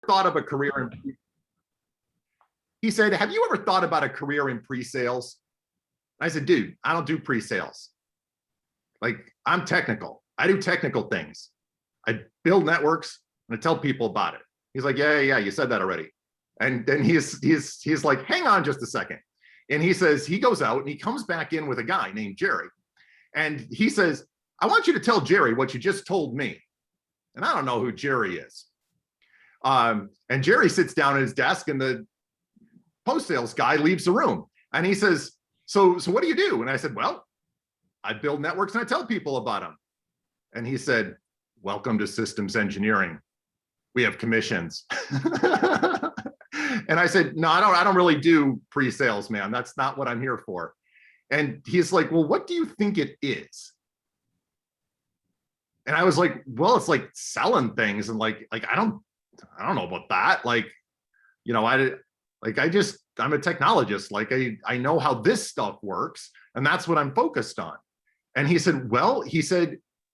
thought of a career in, he said, have you ever thought about a career in pre-sales? I said, dude, I don't do pre-sales. Like, I'm technical. I do technical things. I build networks and I tell people about it. He's like, yeah, you said that already. And then he's like, hang on just a second. And he says, he goes out and he comes back in with a guy named Jerry. And he says, I want you to tell Jerry what you just told me. And I don't know who Jerry is. And Jerry sits down at his desk and the post-sales guy leaves the room. And he says, so what do you do? And I said, well, I build networks and I tell people about them. And he said, welcome to systems engineering. We have commissions. And I said, no, I don't really do pre-sales, man. That's not what I'm here for. And he's like, well, what do you think it is? And I was like, well, it's like selling things. And like I don't know about that. Like, you know, I'm a technologist. Like I know how this stuff works and that's what I'm focused on. And he said, well,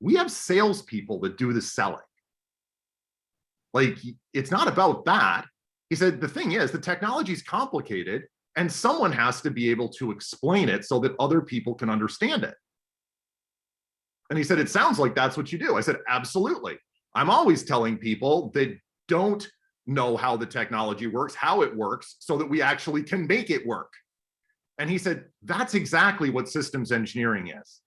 we have salespeople that do the selling. Like, it's not about that. He said, the thing is, the technology is complicated and someone has to be able to explain it so that other people can understand it. And he said, it sounds like that's what you do. I said, absolutely. I'm always telling people that don't know how the technology works, how it works, so that we actually can make it work. And he said, that's exactly what systems engineering is.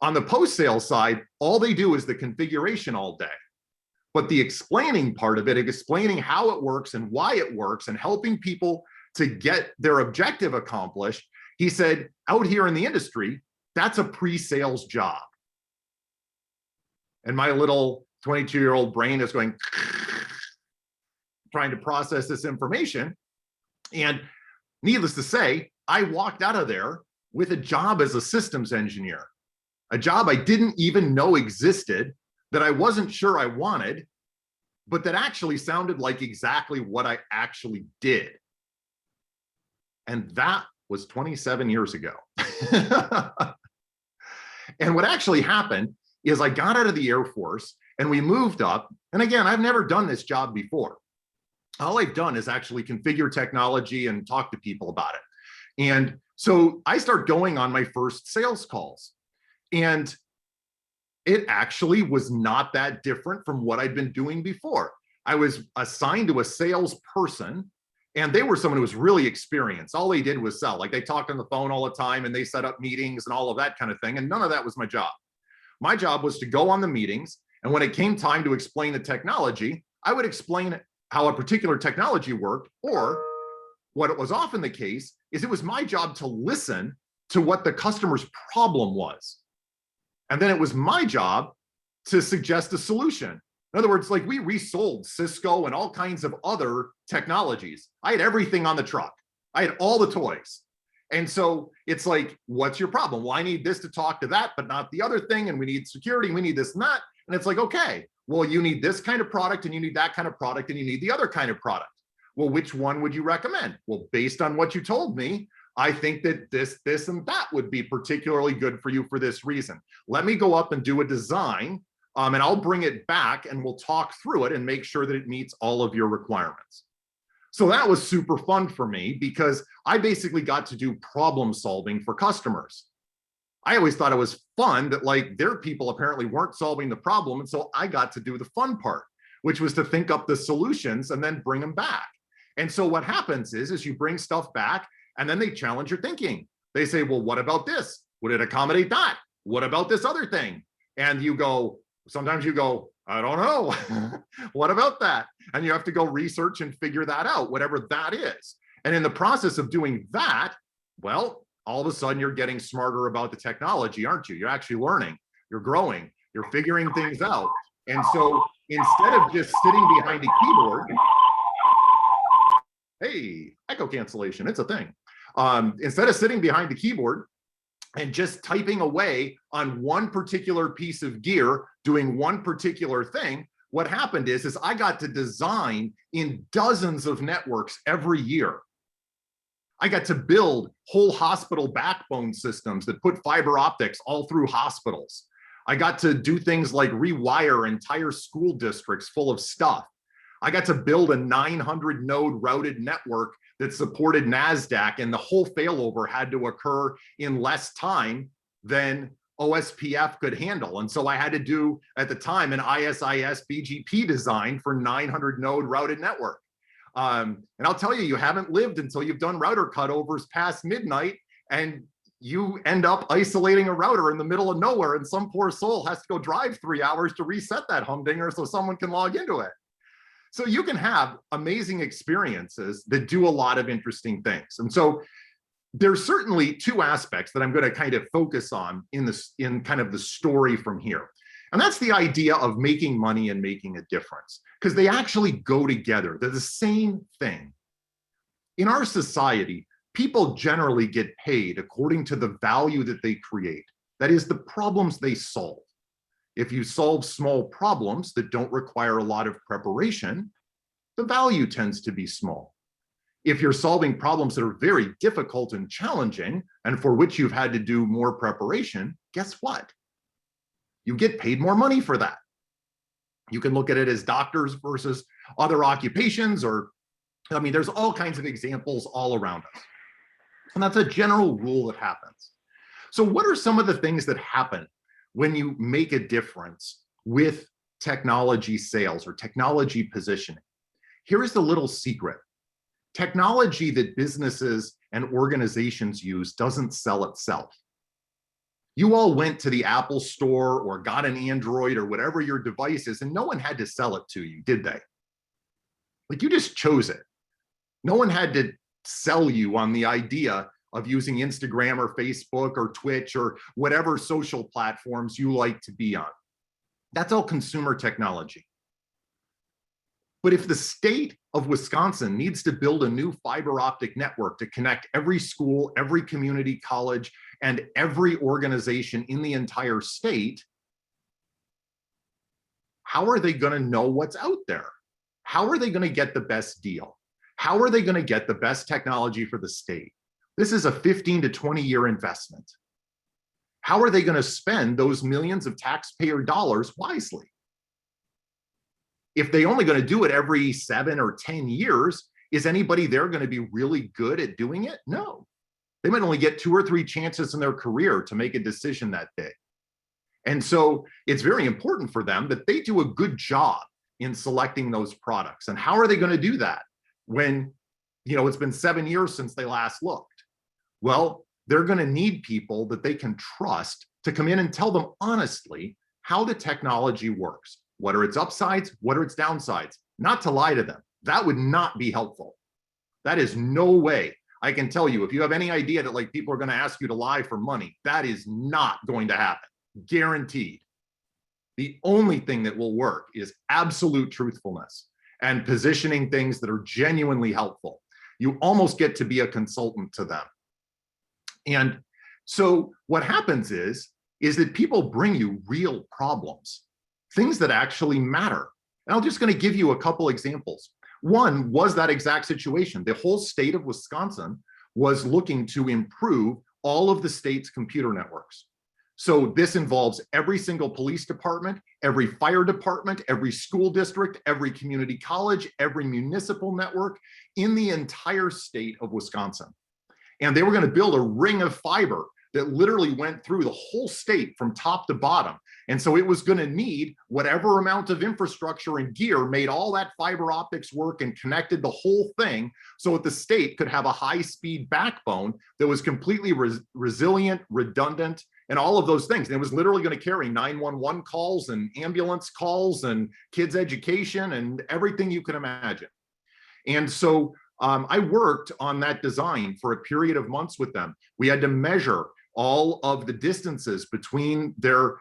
On the post-sales side, all they do is the configuration all day. But the explaining part of it, explaining how it works and why it works and helping people to get their objective accomplished, he said, out here in the industry, that's a pre-sales job. And my little 22-year-old brain is going, trying to process this information. And needless to say, I walked out of there with a job as a systems engineer, a job I didn't even know existed, that I wasn't sure I wanted, but that actually sounded like exactly what I actually did. And that was 27 years ago. And what actually happened is I got out of the Air Force and we moved up. And again, I've never done this job before. All I've done is actually configure technology and talk to people about it. And so I start going on my first sales calls. And it actually was not that different from what I'd been doing before. I was assigned to a salesperson and they were someone who was really experienced. All they did was sell. Like, they talked on the phone all the time and they set up meetings and all of that kind of thing. And none of that was my job. My job was to go on the meetings. And when it came time to explain the technology, I would explain how a particular technology worked, or what was often the case is it was my job to listen to what the customer's problem was. And then it was my job to suggest a solution. In other words, like, we resold Cisco and all kinds of other technologies. I had everything on the truck. I had all the toys. And so it's like, what's your problem? Well, I need this to talk to that, but not the other thing. And we need security, and we need this and that. And it's like, okay, well, you need this kind of product and you need that kind of product and you need the other kind of product. Well, which one would you recommend? Well, based on what you told me, I think that this, and that would be particularly good for you for this reason. Let me go up and do a design, and I'll bring it back and we'll talk through it and make sure that it meets all of your requirements. So that was super fun for me because I basically got to do problem solving for customers. I always thought it was fun that, like, their people apparently weren't solving the problem. And so I got to do the fun part, which was to think up the solutions and then bring them back. And so what happens is you bring stuff back and then they challenge your thinking. They say, well, what about this? Would it accommodate that? What about this other thing? And you go, sometimes you go, I don't know. What about that? And you have to go research and figure that out, whatever that is. And in the process of doing that, well, all of a sudden you're getting smarter about the technology, aren't you? You're actually learning, you're growing, you're figuring things out. And so instead of just sitting behind a keyboard, hey, echo cancellation, it's a thing. Instead of sitting behind the keyboard and just typing away on one particular piece of gear, doing one particular thing, what happened is I got to design in dozens of networks every year. I got to build whole hospital backbone systems that put fiber optics all through hospitals. I got to do things like rewire entire school districts full of stuff. I got to build a 900 node routed network that supported NASDAQ, and the whole failover had to occur in less time than OSPF could handle. And so I had to do, at the time, an ISIS BGP design for 900 node routed network. And I'll tell you, you haven't lived until you've done router cutovers past midnight, and you end up isolating a router in the middle of nowhere, and some poor soul has to go drive 3 hours to reset that humdinger so someone can log into it. So you can have amazing experiences that do a lot of interesting things. And so there's certainly two aspects that I'm going to kind of focus on in kind of the story from here. And that's the idea of making money and making a difference, because they actually go together. They're the same thing. In our society, people generally get paid according to the value that they create. That is, the problems they solve. If you solve small problems that don't require a lot of preparation, the value tends to be small. If you're solving problems that are very difficult and challenging, and for which you've had to do more preparation, guess what? You get paid more money for that. You can look at it as doctors versus other occupations, or, I mean, there's all kinds of examples all around us. And that's a general rule that happens. So what are some of the things that happen when you make a difference with technology sales or technology positioning? Here's the little secret. Technology that businesses and organizations use doesn't sell itself. You all went to the Apple store or got an Android or whatever your device is, and no one had to sell it to you, did they? Like, you just chose it. No one had to sell you on the idea of using Instagram or Facebook or Twitch or whatever social platforms you like to be on. That's all consumer technology. But if the state of Wisconsin needs to build a new fiber optic network to connect every school, every community college, and every organization in the entire state, how are they going to know what's out there? How are they going to get the best deal? How are they going to get the best technology for the state? This is a 15 to 20-year investment. How are they going to spend those millions of taxpayer dollars wisely? If they're only going to do it every 7 or 10 years, is anybody there going to be really good at doing it? No. They might only get 2 or 3 chances in their career to make a decision that day. And so it's very important for them that they do a good job in selecting those products. And how are they going to do that when, it's been 7 years since they last looked? Well, they're going to need people that they can trust to come in and tell them honestly how the technology works. What are its upsides? What are its downsides? Not to lie to them. That would not be helpful. That is no way. I can tell you, if you have any idea that like people are going to ask you to lie for money, that is not going to happen. Guaranteed. The only thing that will work is absolute truthfulness and positioning things that are genuinely helpful. You almost get to be a consultant to them. And so what happens is that people bring you real problems, things that actually matter. And I'm just going to give you a couple examples. One was that exact situation. The whole state of Wisconsin was looking to improve all of the state's computer networks. So this involves every single police department, every fire department, every school district, every community college, every municipal network in the entire state of Wisconsin. And they were going to build a ring of fiber that literally went through the whole state from top to bottom. And so it was going to need whatever amount of infrastructure and gear made all that fiber optics work and connected the whole thing so that the state could have a high-speed backbone that was completely resilient, redundant, and all of those things. And it was literally going to carry 911 calls and ambulance calls and kids' education and everything you can imagine. And so I worked on that design for a period of months with them. We had to measure all of the distances between their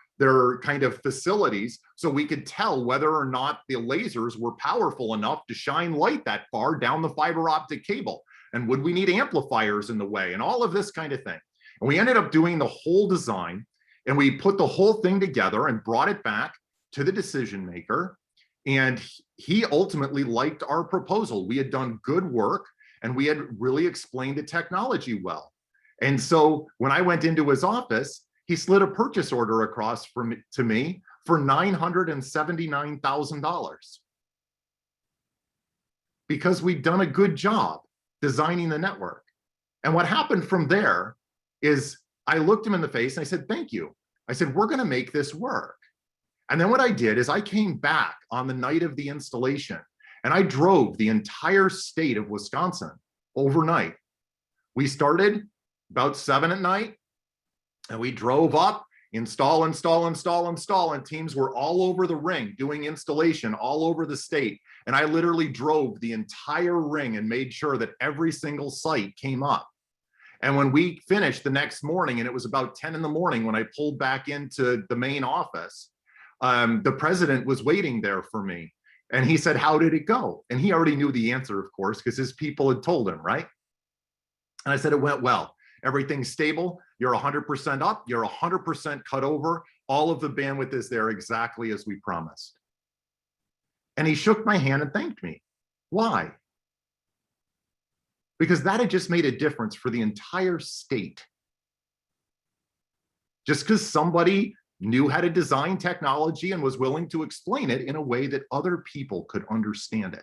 kind of facilities so we could tell whether or not the lasers were powerful enough to shine light that far down the fiber optic cable. And would we need amplifiers in the way and all of this kind of thing. And we ended up doing the whole design, and we put the whole thing together and brought it back to the decision maker. And he ultimately liked our proposal. We had done good work and we had really explained the technology well. And so when I went into his office, he slid a purchase order across to me for $979,000. because we'd done a good job designing the network. And what happened from there is I looked him in the face and I said, thank you. I said, we're going to make this work. And then what I did is I came back on the night of the installation and I drove the entire state of Wisconsin overnight. We started about 7 at night and we drove up, install, and teams were all over the ring doing installation all over the state. And I literally drove the entire ring and made sure that every single site came up. And when we finished the next morning, and it was about 10 in the morning when I pulled back into the main office, the president was waiting there for me. And he said, how did it go? And he already knew the answer, of course, because his people had told him, right? And I said, it went well. Everything's stable. You're 100% up. You're 100% cut over. All of the bandwidth is there exactly as we promised. And he shook my hand and thanked me. Why? Because that had just made a difference for the entire state. Just because somebody knew how to design technology and was willing to explain it in a way that other people could understand it.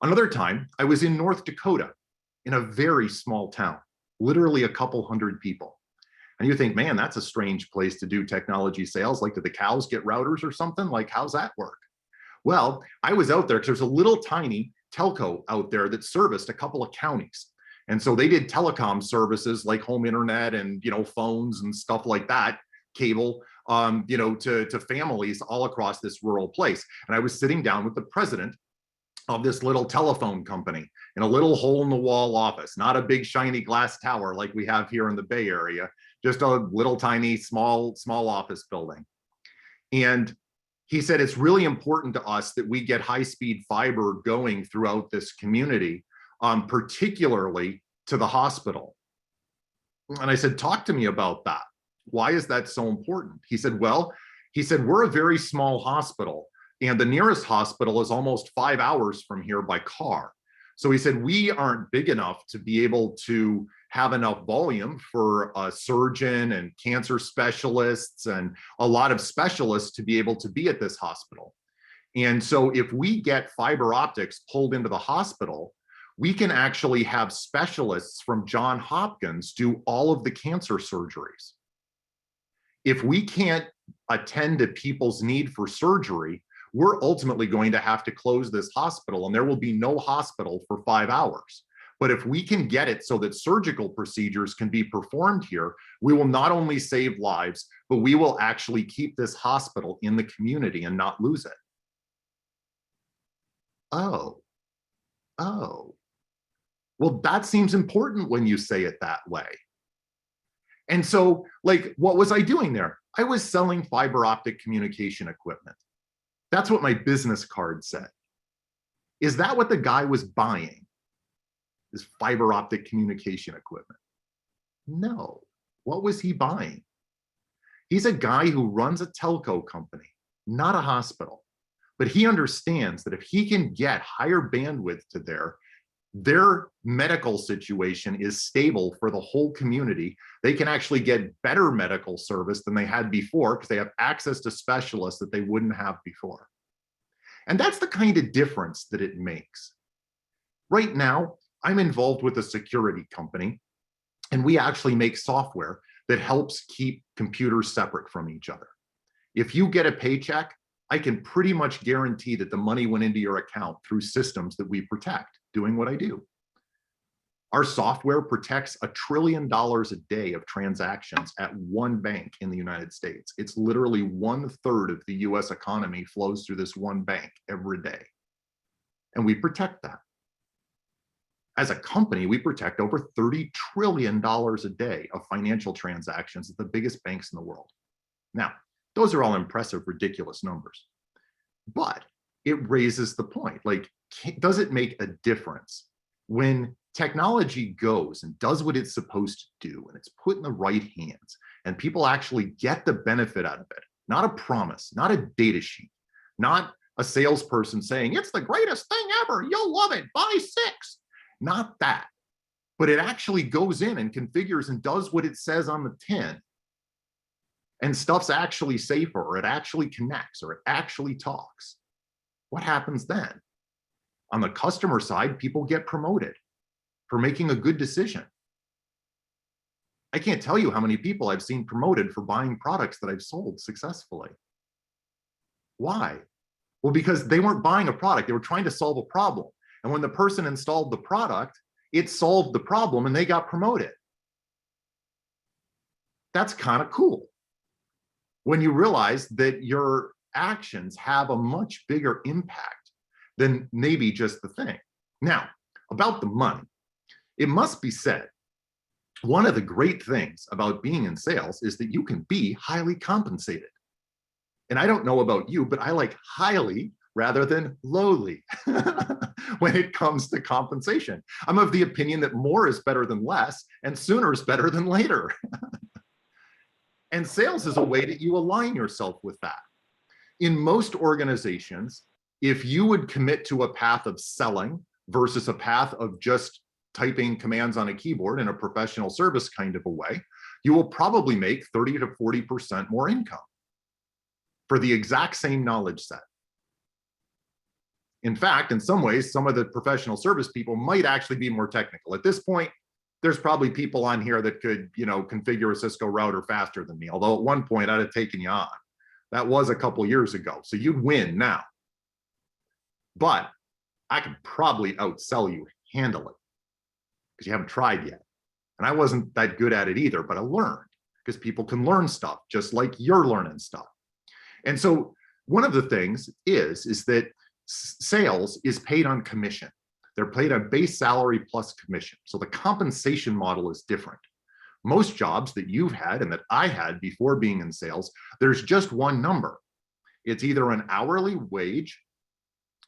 Another time, I was in North Dakota in a very small town, literally a couple hundred people. And you think, man, that's a strange place to do technology sales. Like, did the cows get routers or something? Like, how's that work? Well, I was out there because there's a little tiny telco out there that serviced a couple of counties. And so they did telecom services like home internet and, phones and stuff like that, cable, to families all across this rural place. And I was sitting down with the president of this little telephone company in a little hole in the wall office, not a big shiny glass tower like we have here in the Bay Area, just a little tiny, small office building. And he said, it's really important to us that we get high-speed fiber going throughout this community, particularly to the hospital. And I said, talk to me about that. Why is that so important? He said, we're a very small hospital, and the nearest hospital is almost 5 hours from here by car. So he said, we aren't big enough to be able to have enough volume for a surgeon and cancer specialists and a lot of specialists to be able to be at this hospital. And so if we get fiber optics pulled into the hospital, we can actually have specialists from Johns Hopkins do all of the cancer surgeries. If we can't attend to people's need for surgery, we're ultimately going to have to close this hospital and there will be no hospital for 5 hours. But if we can get it so that surgical procedures can be performed here, we will not only save lives, but we will actually keep this hospital in the community and not lose it. Oh. Well, that seems important when you say it that way. And so, what was I doing there? I was selling fiber optic communication equipment. That's what my business card said. Is that what the guy was buying? Is fiber optic communication equipment? No. What was he buying? He's a guy who runs a telco company, not a hospital. But he understands that if he can get higher bandwidth to their medical situation is stable for the whole community. They can actually get better medical service than they had before because they have access to specialists that they wouldn't have before. And that's the kind of difference that it makes. Right now, I'm involved with a security company, and we actually make software that helps keep computers separate from each other. If you get a paycheck, I can pretty much guarantee that the money went into your account through systems that we protect, doing what I do. Our software protects $1 trillion a day of transactions at one bank in the United States. It's literally 1/3 of the US economy flows through this one bank every day. And we protect that. As a company, we protect over $30 trillion a day of financial transactions at the biggest banks in the world. Now, those are all impressive, ridiculous numbers. But it raises the point, does it make a difference when technology goes and does what it's supposed to do and it's put in the right hands and people actually get the benefit out of it? Not a promise, not a data sheet, not a salesperson saying, it's the greatest thing ever, you'll love it, buy 6. Not that, but it actually goes in and configures and does what it says on the tin. And stuff's actually safer, or it actually connects, or it actually talks. What happens then? On the customer side, people get promoted for making a good decision. I can't tell you how many people I've seen promoted for buying products that I've sold successfully. Why? Well, because they weren't buying a product, they were trying to solve a problem. And when the person installed the product, it solved the problem and they got promoted. That's kind of cool when you realize that your actions have a much bigger impact than maybe just the thing. Now, about the money, it must be said, one of the great things about being in sales is that you can be highly compensated. And I don't know about you, but I like highly rather than lowly when it comes to compensation. I'm of the opinion that more is better than less and sooner is better than later. And sales is a way that you align yourself with that. In most organizations, if you would commit to a path of selling versus a path of just typing commands on a keyboard in a professional service kind of a way, you will probably make 30 to 40% more income for the exact same knowledge set. In fact, in some ways, some of the professional service people might actually be more technical. At this point, there's probably people on here that could, configure a Cisco router faster than me. Although at one point I'd have taken you on. That was a couple years ago. So you'd win now. But I could probably outsell you handily because you haven't tried yet. And I wasn't that good at it either, but I learned because people can learn stuff just like you're learning stuff. And so one of the things is that sales is paid on commission. They're paid on base salary plus commission. So the compensation model is different. Most jobs that you've had and that I had before being in sales, there's just one number. It's either an hourly wage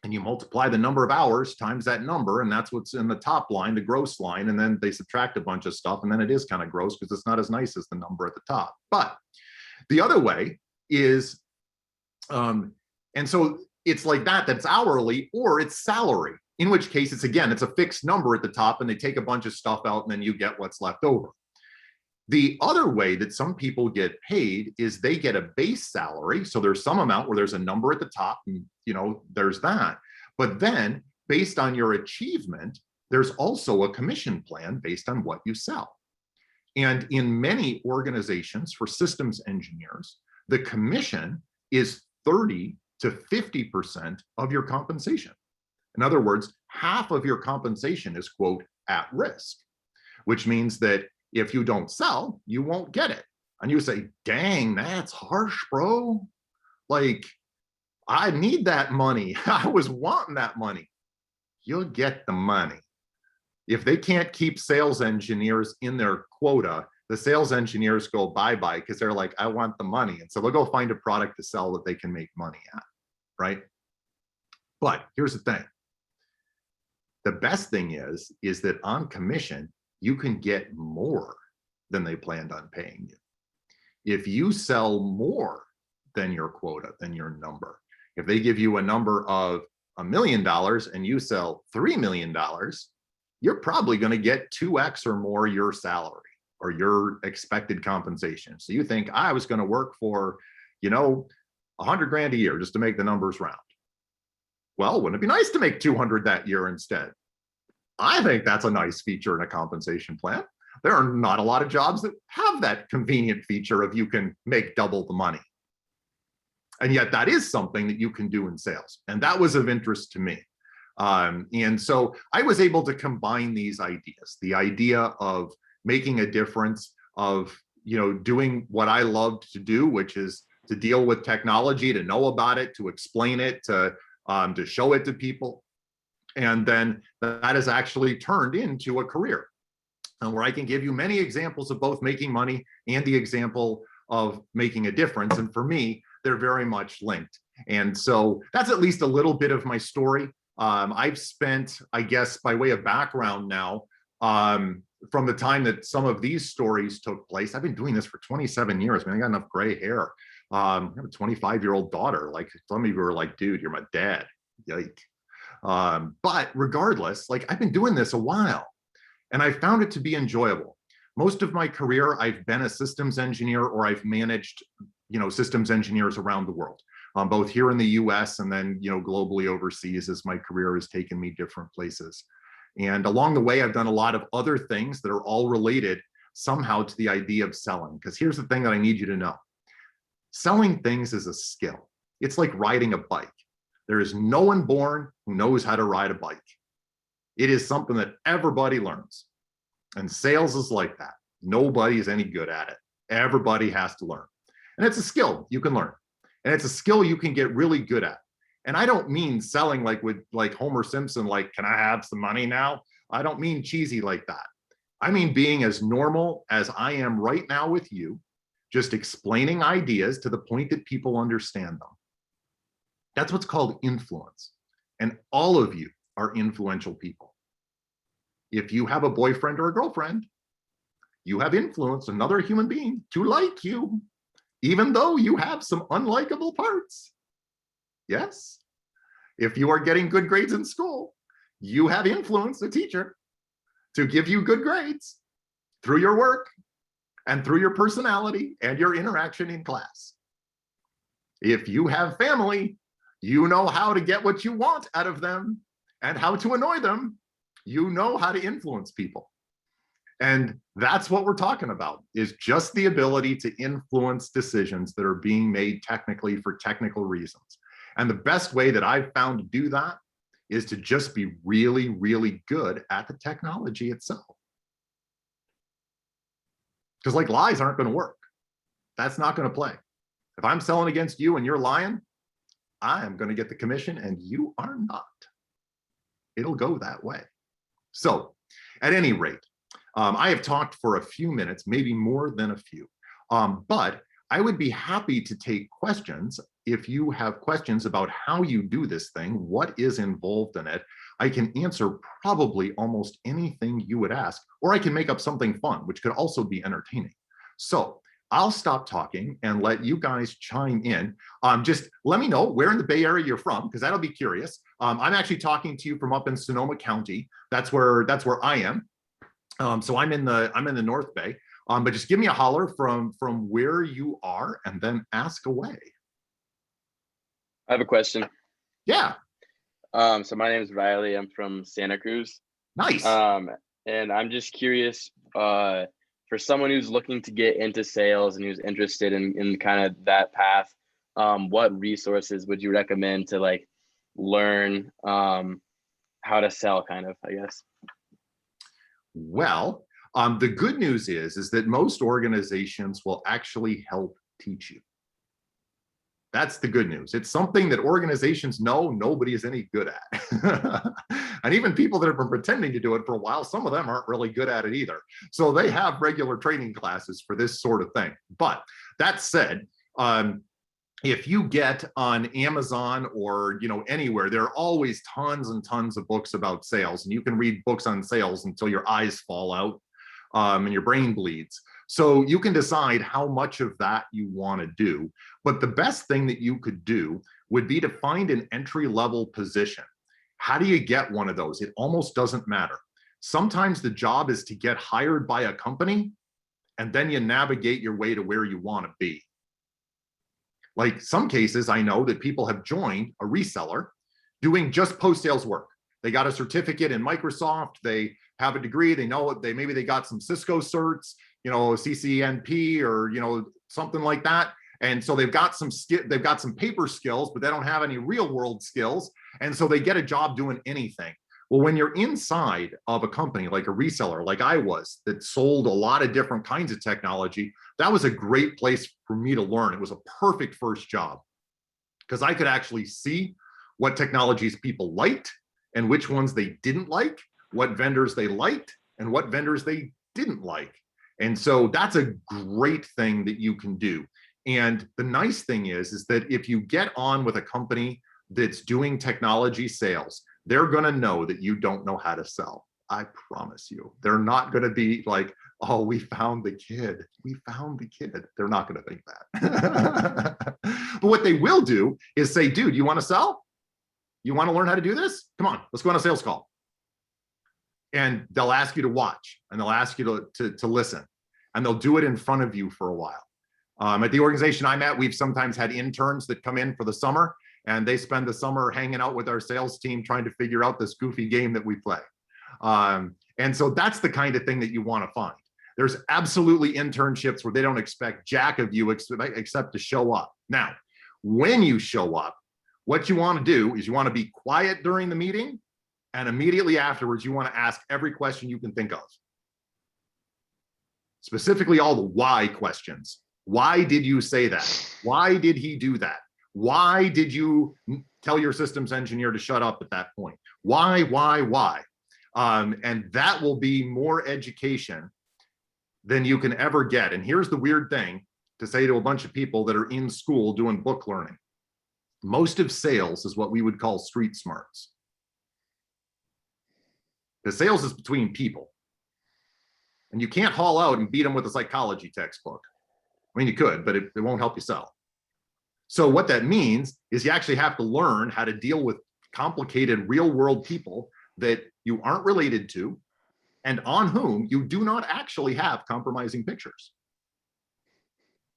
and you multiply the number of hours times that number, and that's what's in the top line, the gross line, and then they subtract a bunch of stuff, and then it is kind of gross because it's not as nice as the number at the top. But the other way is, and so it's like that's hourly or it's salary, in which case it's a fixed number at the top and they take a bunch of stuff out and then you get what's left over. The other way that some people get paid is they get a base salary. So there's some amount where there's a number at the top and there's that. But then based on your achievement, there's also a commission plan based on what you sell. And in many organizations for systems engineers, the commission is 30 to 50% of your compensation. In other words, half of your compensation is, quote, at risk, which means that if you don't sell, you won't get it. And you say, dang, that's harsh, bro. Like, I need that money. I was wanting that money. You'll get the money. If they can't keep sales engineers in their quota, the sales engineers go bye-bye because they're like, I want the money. And so they'll go find a product to sell that they can make money at, right? But here's the thing. The best thing is that on commission, you can get more than they planned on paying you. If you sell more than your quota, than your number, if they give you a number of $1 million and you sell $3 million, you're probably going to get 2x or more your salary or your expected compensation. So you think I was going to work for, $100 grand a year just to make the numbers round. Well, wouldn't it be nice to make 200 that year instead? I think that's a nice feature in a compensation plan. There are not a lot of jobs that have that convenient feature of you can make double the money. And yet that is something that you can do in sales. And that was of interest to me. And so I was able to combine these ideas, the idea of making a difference, of doing what I loved to do, which is to deal with technology, to know about it, to explain it, to show it to people. And then that has actually turned into a career, and where I can give you many examples of both making money and the example of making a difference. And for me, they're very much linked. And so that's at least a little bit of my story. I've spent, I guess, by way of background now, from the time that some of these stories took place, I've been doing this for 27 years. I got enough gray hair. I have a 25-year-old daughter. Like, some of you are like, dude, you're my dad. Yike. But regardless, I've been doing this a while and I found it to be enjoyable. Most of my career, I've been a systems engineer or I've managed, systems engineers around the world. both here in the US and then, globally overseas, as my career has taken me different places. And along the way, I've done a lot of other things that are all related somehow to the idea of selling. Because here's the thing that I need you to know. Selling things is a skill. It's like riding a bike. There is no one born who knows how to ride a bike. It is something that everybody learns. And sales is like that. Nobody is any good at it. Everybody has to learn. And it's a skill you can learn. And it's a skill you can get really good at. And I don't mean selling like Homer Simpson, like, can I have some money now? I don't mean cheesy like that. I mean being as normal as I am right now with you, just explaining ideas to the point that people understand them. That's what's called influence. And all of you are influential people. If you have a boyfriend or a girlfriend, you have influenced another human being to like you, even though you have some unlikable parts. Yes. If you are getting good grades in school, you have influenced a teacher to give you good grades through your work and through your personality and your interaction in class. If you have family, you know how to get what you want out of them and how to annoy them. You know how to influence people. And that's what we're talking about, is just the ability to influence decisions that are being made technically for technical reasons. And the best way that I've found to do that is to just be really, really good at the technology itself. Because like lies aren't going to work. That's not going to play. If I'm selling against you and you're lying, I am going to get the commission and you are not. It'll go that way. So at any rate, I have talked for a few minutes, maybe more than a few, but I would be happy to take questions. If you have questions about how you do this thing, what is involved in it, I can answer probably almost anything you would ask, or I can make up something fun, which could also be entertaining. So I'll stop talking and let you guys chime in. Just let me know where in the Bay Area you're from, because that'll be curious. I'm actually talking to you from up in Sonoma County. That's where I am. So I'm in the North Bay. But just give me a holler from where you are and then ask away. I have a question. Yeah. So my name is Riley. I'm from Santa Cruz. Nice. And I'm just curious, for someone who's looking to get into sales and who's interested in kind of that path, what resources would you recommend to like learn how to sell, kind of, I guess? Well, the good news is that most organizations will actually help teach you. That's the good news. It's something that organizations know nobody is any good at. And even people that have been pretending to do it for a while, some of them aren't really good at it either. So they have regular training classes for this sort of thing. But that said, if you get on Amazon or anywhere, there are always tons and tons of books about sales, and you can read books on sales until your eyes fall out and your brain bleeds. So you can decide how much of that you want to do. But the best thing that you could do would be to find an entry-level position. How do you get one of those? It almost doesn't matter. Sometimes the job is to get hired by a company, and then you navigate your way to where you want to be. Like some cases, I know that people have joined a reseller doing just post-sales work. They got a certificate in Microsoft, they have a degree, they know it, maybe they got some Cisco certs, CCNP or something like that. And so they've got some paper skills, but they don't have any real world skills. And so they get a job doing anything. Well, when you're inside of a company like a reseller, like I was, that sold a lot of different kinds of technology, that was a great place for me to learn. It was a perfect first job because I could actually see what technologies people liked and which ones they didn't like, what vendors they liked and what vendors they didn't like. And so that's a great thing that you can do. And the nice thing is that if you get on with a company that's doing technology sales, they're going to know that you don't know how to sell. I promise you. They're not going to be like, oh, we found the kid. We found the kid. They're not going to think that. But what they will do is say, dude, you want to sell? You want to learn how to do this? Come on, let's go on a sales call. And they'll ask you to watch and they'll ask you to listen, and they'll do it in front of you for a while. At the organization I'm at, we've sometimes had interns that come in for the summer, and they spend the summer hanging out with our sales team trying to figure out this goofy game that we play. And so that's the kind of thing that you want to find. There's absolutely internships where they don't expect jack of you except to show up. Now, when you show up, what you want to do is you want to be quiet during the meeting, and immediately afterwards, you want to ask every question you can think of. Specifically, all the why questions. Why did you say that? Why did he do that? Why did you tell your systems engineer to shut up at that point? Why? And that will be more education than you can ever get. And here's the weird thing to say to a bunch of people that are in school doing book learning. Most of sales is what we would call street smarts. The sales is between people. And you can't haul out and beat them with a psychology textbook. I mean, you could, but it won't help you sell. So what that means is you actually have to learn how to deal with complicated real world people that you aren't related to and on whom you do not actually have compromising pictures.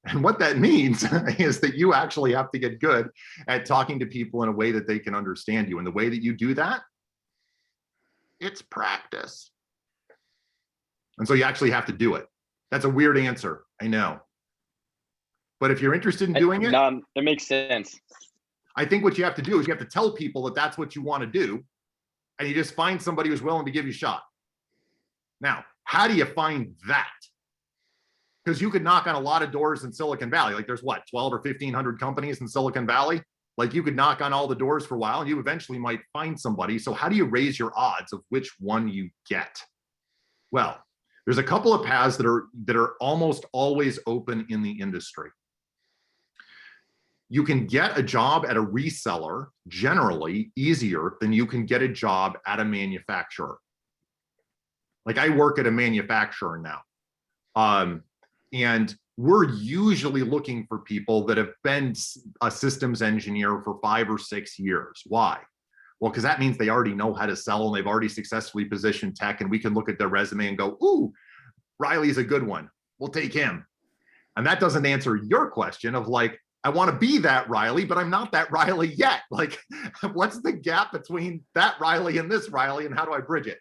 And what that means is that you actually have to get good at talking to people in a way that they can understand you. And the way that you do that, it's practice. And so you actually have to do it. That's a weird answer, I know. But if you're interested in doing it, no, it makes sense. I think what you have to do is you have to tell people that that's what you want to do, and you just find somebody who's willing to give you a shot. Now, how do you find that? Because you could knock on a lot of doors in Silicon Valley. Like there's what, 12 or 1,500 companies in Silicon Valley? Like you could knock on all the doors for a while and you eventually might find somebody. So how do you raise your odds of which one you get? Well, there's a couple of paths that are almost always open in the industry. You can get a job at a reseller generally easier than you can get a job at a manufacturer. Like I work at a manufacturer now. And we're usually looking for people that have been a systems engineer for 5 or 6 years. Why? Well, because that means they already know how to sell and they've already successfully positioned tech, and we can look at their resume and go, ooh, Riley's a good one. We'll take him. And that doesn't answer your question of like, I want to be that Riley, but I'm not that Riley yet. Like, what's the gap between that Riley and this Riley, and how do I bridge it?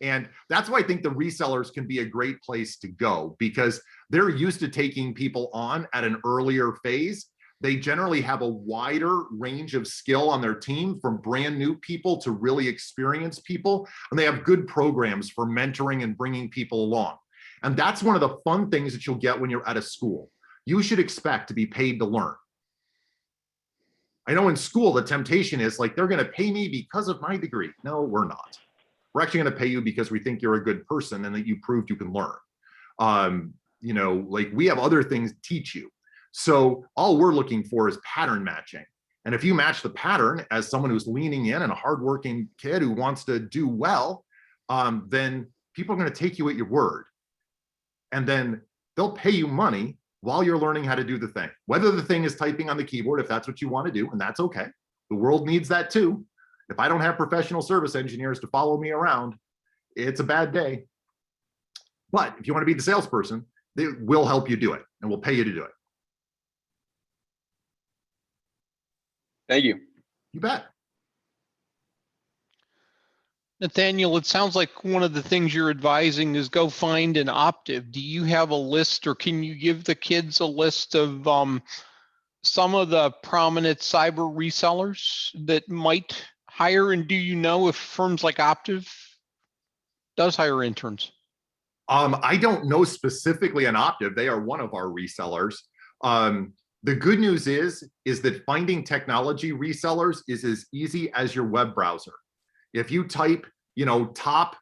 And that's why I think the resellers can be a great place to go, because they're used to taking people on at an earlier phase. They generally have a wider range of skill on their team, from brand new people to really experienced people. And they have good programs for mentoring and bringing people along. And that's one of the fun things that you'll get when you're at a school. You should expect to be paid to learn. I know in school, the temptation is like, they're going to pay me because of my degree. No, we're not. We're actually going to pay you because we think you're a good person and that you proved you can learn. You know, like we have other things to teach you. So all we're looking for is pattern matching. And if you match the pattern as someone who's leaning in and a hardworking kid who wants to do well, then people are going to take you at your word. And then they'll pay you money while you're learning how to do the thing. Whether the thing is typing on the keyboard, if that's what you want to do, and that's okay. The world needs that too. If I don't have professional service engineers to follow me around, it's a bad day. But if you want to be the salesperson, they will help you do it and will pay you to do it. Thank you. You bet. Nathaniel, it sounds like one of the things you're advising is go find an Optiv. Do you have a list, or can you give the kids a list of some of the prominent cyber resellers that might hire? And do you know if firms like Optiv does hire interns? I don't know specifically on Optiv. They are one of our resellers. The good news is that finding technology resellers is as easy as your web browser. If you type, you know, top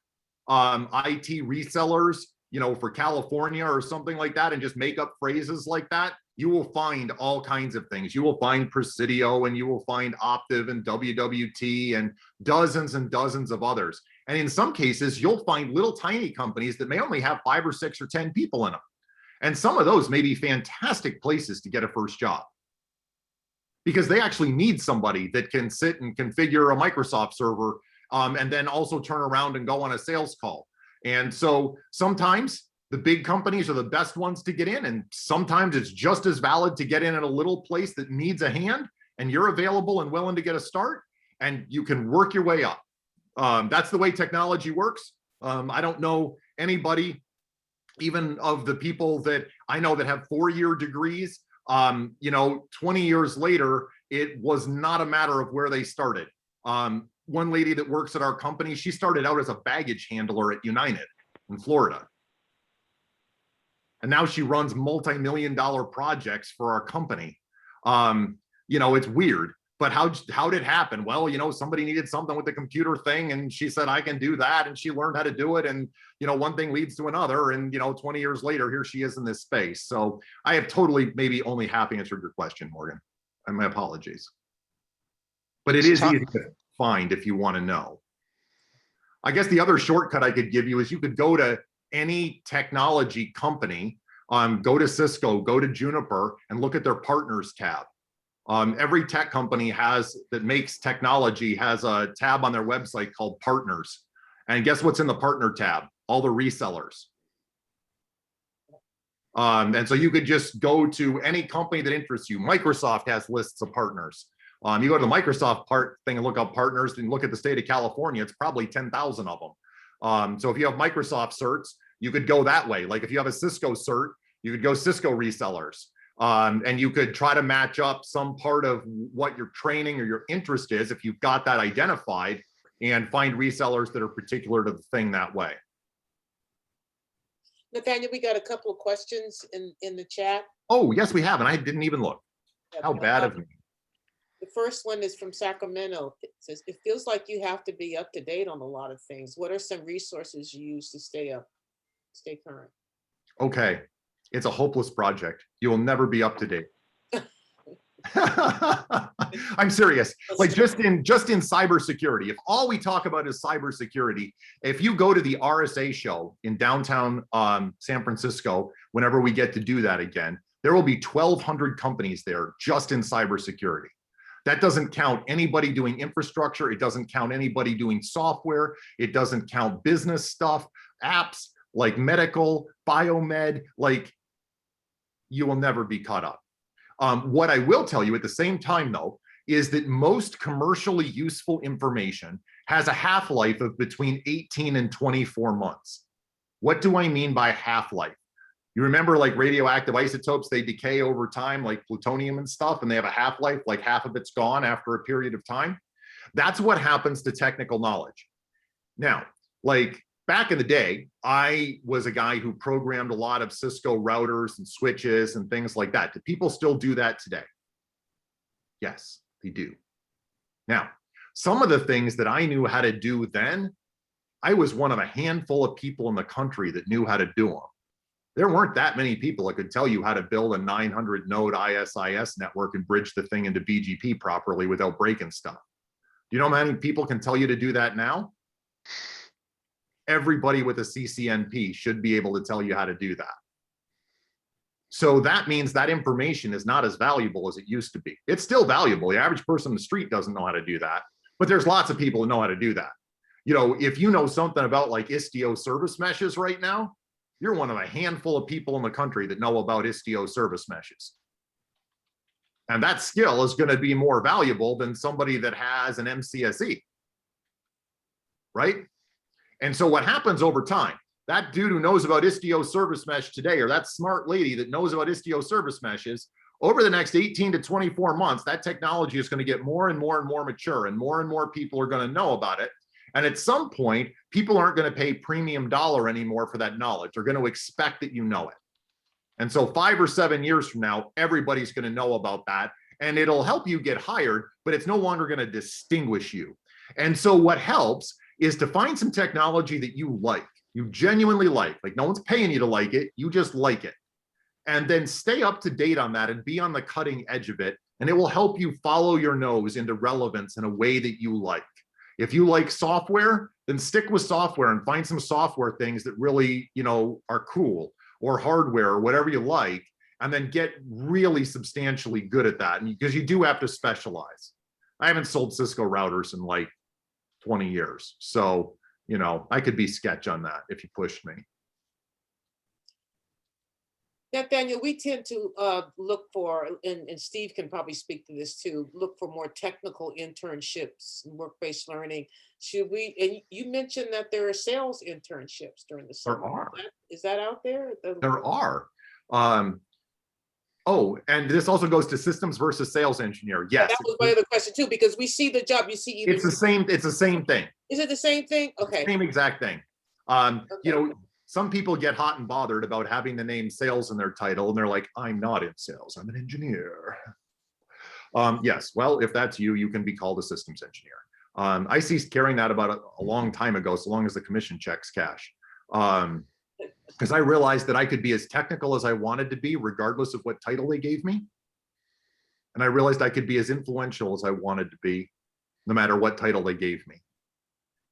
IT resellers, you know, for California or something like that, and just make up phrases like that, you will find all kinds of things. You will find Presidio, and you will find Optiv and WWT and dozens of others. And in some cases, you'll find little tiny companies that may only have 5 or 6 or 10 people in them. And some of those may be fantastic places to get a first job, because they actually need somebody that can sit and configure a Microsoft server and then also turn around and go on a sales call. And so sometimes the big companies are the best ones to get in. And sometimes it's just as valid to get in at a little place that needs a hand and you're available and willing to get a start and you can work your way up. That's the way technology works. I don't know anybody, even of the people that I know that have 4-year degrees, 20 years later, it was not a matter of where they started. One lady that works at our company, she started out as a baggage handler at United in Florida. And now she runs multi-million-dollar projects for our company. It's weird, but how did it happen? Well, somebody needed something with the computer thing and she said, I can do that. And she learned how to do it. And, one thing leads to another. And, 20 years later, here she is in this space. So I have totally maybe only half answered your question, Morgan. And my apologies. But it is easy to find if you want to know. I guess the other shortcut I could give you is you could go to any technology company, go to Cisco, go to Juniper, and look at their partners tab. Every tech company that makes technology has a tab on their website called partners. And guess what's in the partner tab? All the resellers. And so you could just go to any company that interests you. Microsoft has lists of partners. You go to the Microsoft thing and look up partners and look at the state of California, it's probably 10,000 of them. So if you have Microsoft certs, you could go that way. Like if you have a Cisco cert, you could go Cisco resellers. And you could try to match up some part of what your training or your interest is if you've got that identified and find resellers that are particular to the thing that way. Nathaniel, we got a couple of questions in the chat. Oh, yes, we have. And I didn't even look. How bad of me. The first one is from Sacramento. It says, it feels like you have to be up to date on a lot of things. What are some resources you use to stay current? Okay. It's a hopeless project. You will never be up to date. I'm serious. Like just in cybersecurity, if all we talk about is cybersecurity, if you go to the RSA show in downtown San Francisco, whenever we get to do that again, there will be 1,200 companies there just in cybersecurity. That doesn't count anybody doing infrastructure. It doesn't count anybody doing software. It doesn't count business stuff, apps like medical, biomed, like you will never be caught up. What I will tell you at the same time, though, is that most commercially useful information has a half-life of between 18 and 24 months. What do I mean by half-life? You remember like radioactive isotopes, they decay over time, like plutonium and stuff, and they have a half-life, like half of it's gone after a period of time. That's what happens to technical knowledge. Now, like back in the day, I was a guy who programmed a lot of Cisco routers and switches and things like that. Do people still do that today? Yes, they do. Now, some of the things that I knew how to do then, I was one of a handful of people in the country that knew how to do them. There weren't that many people that could tell you how to build a 900 node ISIS network and bridge the thing into BGP properly without breaking stuff. Do you know how many people can tell you to do that now? Everybody with a CCNP should be able to tell you how to do that. So that means that information is not as valuable as it used to be. It's still valuable. The average person on the street doesn't know how to do that, but there's lots of people who know how to do that. If you know something about like Istio service meshes right now, you're one of a handful of people in the country that know about Istio service meshes. And that skill is going to be more valuable than somebody that has an MCSE, right? And so what happens over time, that dude who knows about Istio service mesh today, or that smart lady that knows about Istio service meshes, over the next 18 to 24 months, that technology is going to get more and more and more mature, and more people are going to know about it. And at some point, people aren't going to pay premium dollar anymore for that knowledge. They're going to expect that you know it. And so 5 or 7 years from now, everybody's going to know about that. And it'll help you get hired, but it's no longer going to distinguish you. And so what helps is to find some technology that you like, you genuinely like no one's paying you to like it, you just like it. And then stay up to date on that and be on the cutting edge of it. And it will help you follow your nose into relevance in a way that you like. If you like software, then stick with software and find some software things that really, are cool, or hardware, or whatever you like, and then get really substantially good at that. And because you do have to specialize. I haven't sold Cisco routers in like 20 years. So, I could be sketch on that if you pushed me. Nathaniel, we tend to look for, and Steve can probably speak to this too, look for more technical internships and work-based learning. Should we, and you mentioned that there are sales internships during the summer. There are. Is that out there? There are. Oh, and this also goes to systems versus sales engineer. Yes. That was my other question too, because we see the job, you see either. It's the same thing. Is it the same thing? Okay. Same exact thing. You know, some people get hot and bothered about having the name sales in their title, and they're like, I'm not in sales, I'm an engineer. Yes, well, if that's you, you can be called a systems engineer. I ceased carrying that about a long time ago, so long as the commission checks cash. Because I realized that I could be as technical as I wanted to be, regardless of what title they gave me. And I realized I could be as influential as I wanted to be, no matter what title they gave me.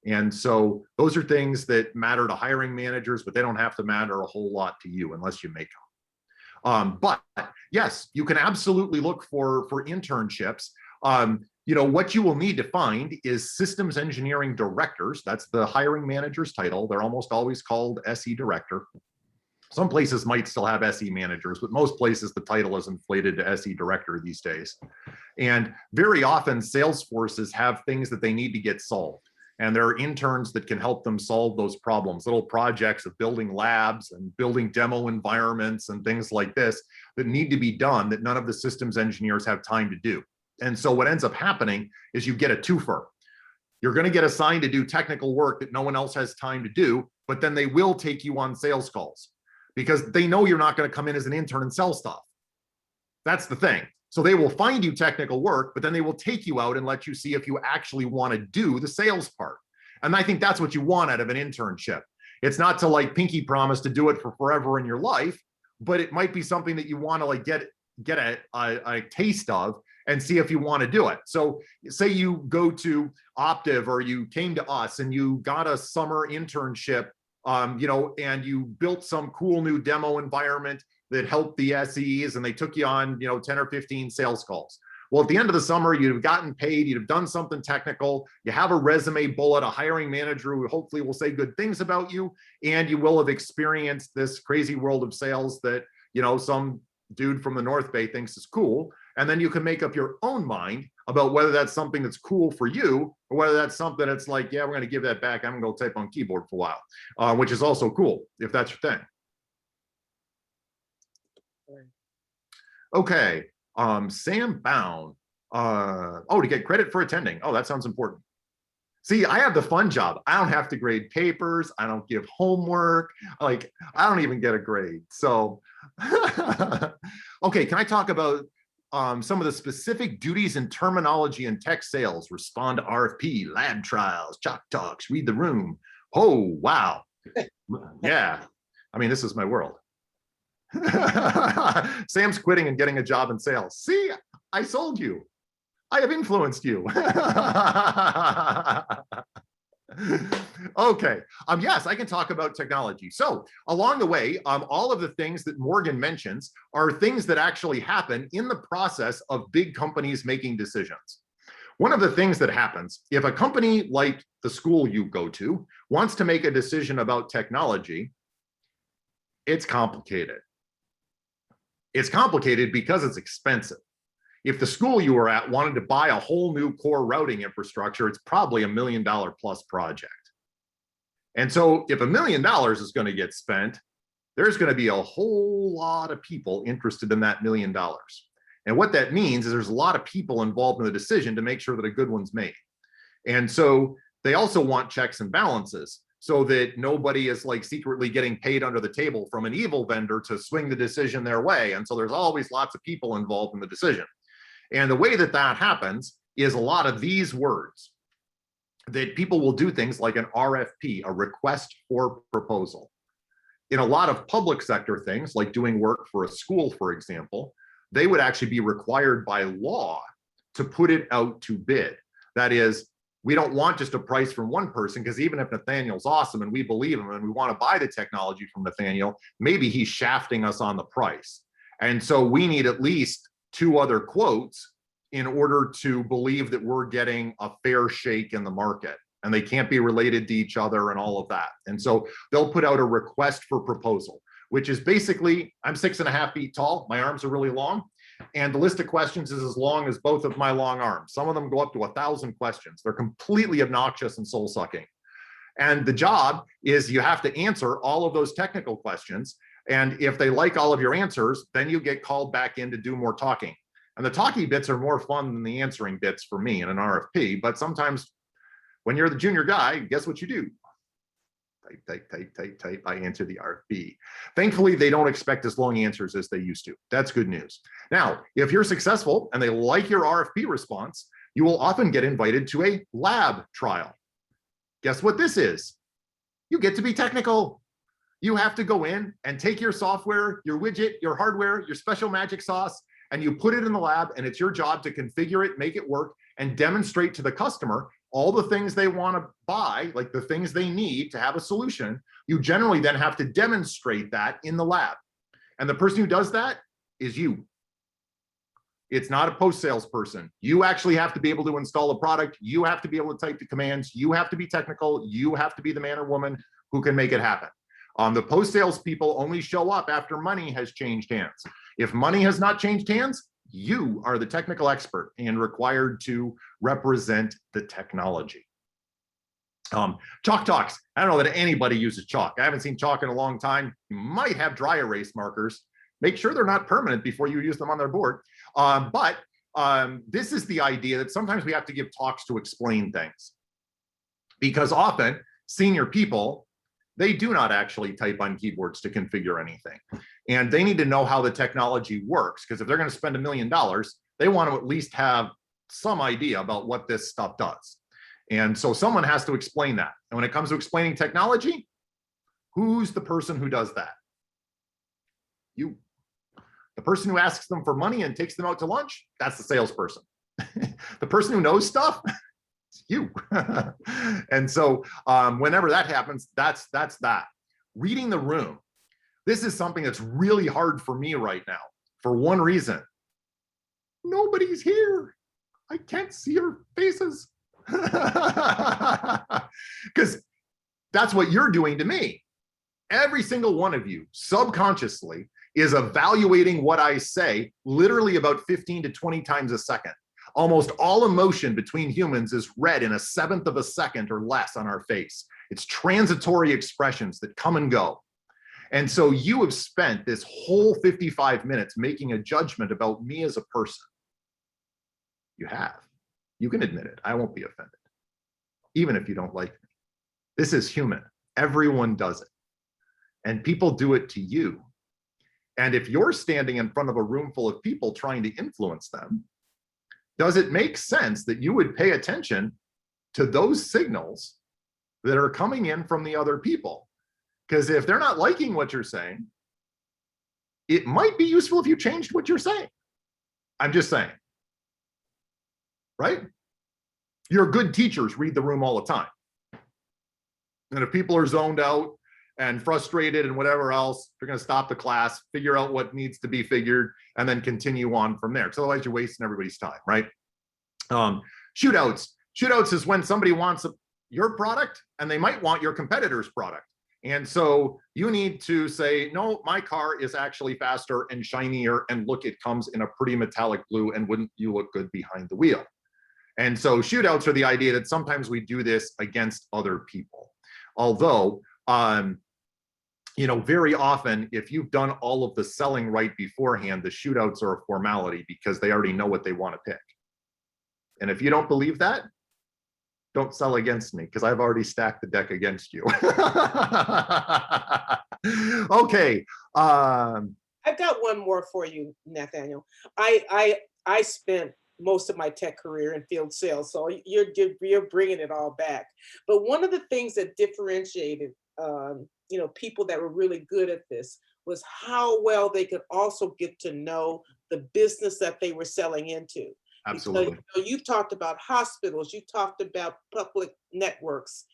And so those are things that matter to hiring managers, but they don't have to matter a whole lot to you unless you make them. But yes, you can absolutely look for internships. You know, what you will need to find is systems engineering directors. That's the hiring manager's title. They're almost always called SE director. Some places might still have SE managers, but most places the title is inflated to SE director these days. And very often sales forces have things that they need to get solved. And there are interns that can help them solve those problems, little projects of building labs and building demo environments and things like this that need to be done that none of the systems engineers have time to do. And so what ends up happening is you get a twofer. You're going to get assigned to do technical work that no one else has time to do, but then they will take you on sales calls because they know you're not going to come in as an intern and sell stuff. That's the thing. So they will find you technical work, but then they will take you out and let you see if you actually want to do the sales part. And I think that's what you want out of an internship. It's not to like pinky promise to do it for forever in your life, but it might be something that you want to like get a taste of and see if you want to do it. So say you go to Optiv or you came to us and you got a summer internship, you know, and you built some cool new demo environment that helped the SEs and they took you on, you know, 10 or 15 sales calls. Well, at the end of the summer, you'd have gotten paid, you'd have done something technical, you have a resume bullet, a hiring manager who hopefully will say good things about you, and you will have experienced this crazy world of sales that, you know, some dude from the North Bay thinks is cool. And then you can make up your own mind about whether that's something that's cool for you or whether that's something that's like, yeah, we're going to give that back. I'm going to go type on keyboard for a while, which is also cool if that's your thing. Okay, Sam Bound. Oh, to get credit for attending. Oh, that sounds important. See, I have the fun job. I don't have to grade papers. I don't give homework. Like, I don't even get a grade. So, okay, can I talk about some of the specific duties and terminology in tech sales? Respond to RFP, lab trials, chalk talks, read the room. Oh, wow. Yeah, I mean, this is my world. Sam's quitting and getting a job in sales. See, I sold you. I have influenced you. Okay. Yes, I can talk about technology. So along the way, all of the things that Morgan mentions are things that actually happen in the process of big companies making decisions. One of the things that happens, if a company like the school you go to wants to make a decision about technology, it's complicated. It's complicated because it's expensive. If the school you were at wanted to buy a whole new core routing infrastructure, it's probably $1 million plus project. And so if $1 million is going to get spent, there's going to be a whole lot of people interested in that $1 million. And what that means is there's a lot of people involved in the decision to make sure that a good one's made. And so they also want checks and balances, so that nobody is like secretly getting paid under the table from an evil vendor to swing the decision their way. And so there's always lots of people involved in the decision. And the way that that happens is a lot of these words that people will do things like an RFP, a request for proposal. In a lot of public sector things, like doing work for a school, for example, they would actually be required by law to put it out to bid. That is, we don't want just a price from one person, because even if Nathaniel's awesome and we believe him and we want to buy the technology from Nathaniel, maybe he's shafting us on the price. And so we need at least 2 other quotes in order to believe that we're getting a fair shake in the market, and they can't be related to each other and all of that. And so they'll put out a request for proposal, which is basically, I'm 6.5 feet tall. My arms are really long. And the list of questions is as long as both of my long arms. Some of them go up to 1,000 questions. They're completely obnoxious and soul sucking. And the job is you have to answer all of those technical questions. And if they like all of your answers, then you get called back in to do more talking. And the talking bits are more fun than the answering bits for me in an RFP. But sometimes when you're the junior guy, guess what you do? Type, I answer the RFP. Thankfully, they don't expect as long answers as they used to. That's good news. Now, if you're successful and they like your RFP response, you will often get invited to a lab trial. Guess what this is? You get to be technical. You have to go in and take your software, your widget, your hardware, your special magic sauce, and you put it in the lab, and it's your job to configure it, make it work, and demonstrate to the customer all the things they want to buy, like the things they need to have a solution. You generally then have to demonstrate that in the lab. And the person who does that is you. It's not a post-sales person. You actually have to be able to install a product. You have to be able to type the commands. You have to be technical. You have to be the man or woman who can make it happen. The post-sales people only show up after money has changed hands. If money has not changed hands, you are the technical expert and required to represent the technology. Chalk talks. I don't know that anybody uses chalk. I haven't seen chalk in a long time. You might have dry erase markers. Make sure they're not permanent before you use them on their board. But this is the idea that sometimes we have to give talks to explain things. Because often senior people, they do not actually type on keyboards to configure anything. And they need to know how the technology works, because if they're going to spend $1 million, they want to at least have some idea about what this stuff does. And so someone has to explain that. And when it comes to explaining technology, who's the person who does that? You. The person who asks them for money and takes them out to lunch, that's the salesperson. The person who knows stuff, it's you. And so whenever that happens, that's that. Reading the room. This is something that's really hard for me right now for one reason. Nobody's here. I can't see your faces. Because that's what you're doing to me. Every single one of you subconsciously is evaluating what I say literally about 15 to 20 times a second. Almost all emotion between humans is read in 1/7 of a second or less on our face. It's transitory expressions that come and go. And so you have spent this whole 55 minutes making a judgment about me as a person. You have. You can admit it. I won't be offended, even if you don't like me. This is human. Everyone does it. And people do it to you. And if you're standing in front of a room full of people trying to influence them, does it make sense that you would pay attention to those signals that are coming in from the other people? Because if they're not liking what you're saying, it might be useful if you changed what you're saying. I'm just saying, right? Your good teachers read the room all the time. And if people are zoned out and frustrated and whatever else, they're going to stop the class, figure out what needs to be figured, and then continue on from there. Because otherwise you're wasting everybody's time, right? Shootouts. Shootouts is when somebody wants your product and they might want your competitor's product. And so you need to say, no, my car is actually faster and shinier, and look, it comes in a pretty metallic blue, and wouldn't you look good behind the wheel? And so shootouts are the idea that sometimes we do this against other people. Although, very often, if you've done all of the selling right beforehand, the shootouts are a formality because they already know what they want to pick. And if you don't believe that, don't sell against me, because I've already stacked the deck against you. Okay. I've got one more for you, Nathaniel. I spent most of my tech career in field sales, so you're bringing it all back. But one of the things that differentiated, people that were really good at this was how well they could also get to know the business that they were selling into. Absolutely. Because, you've talked about hospitals, you talked about public networks.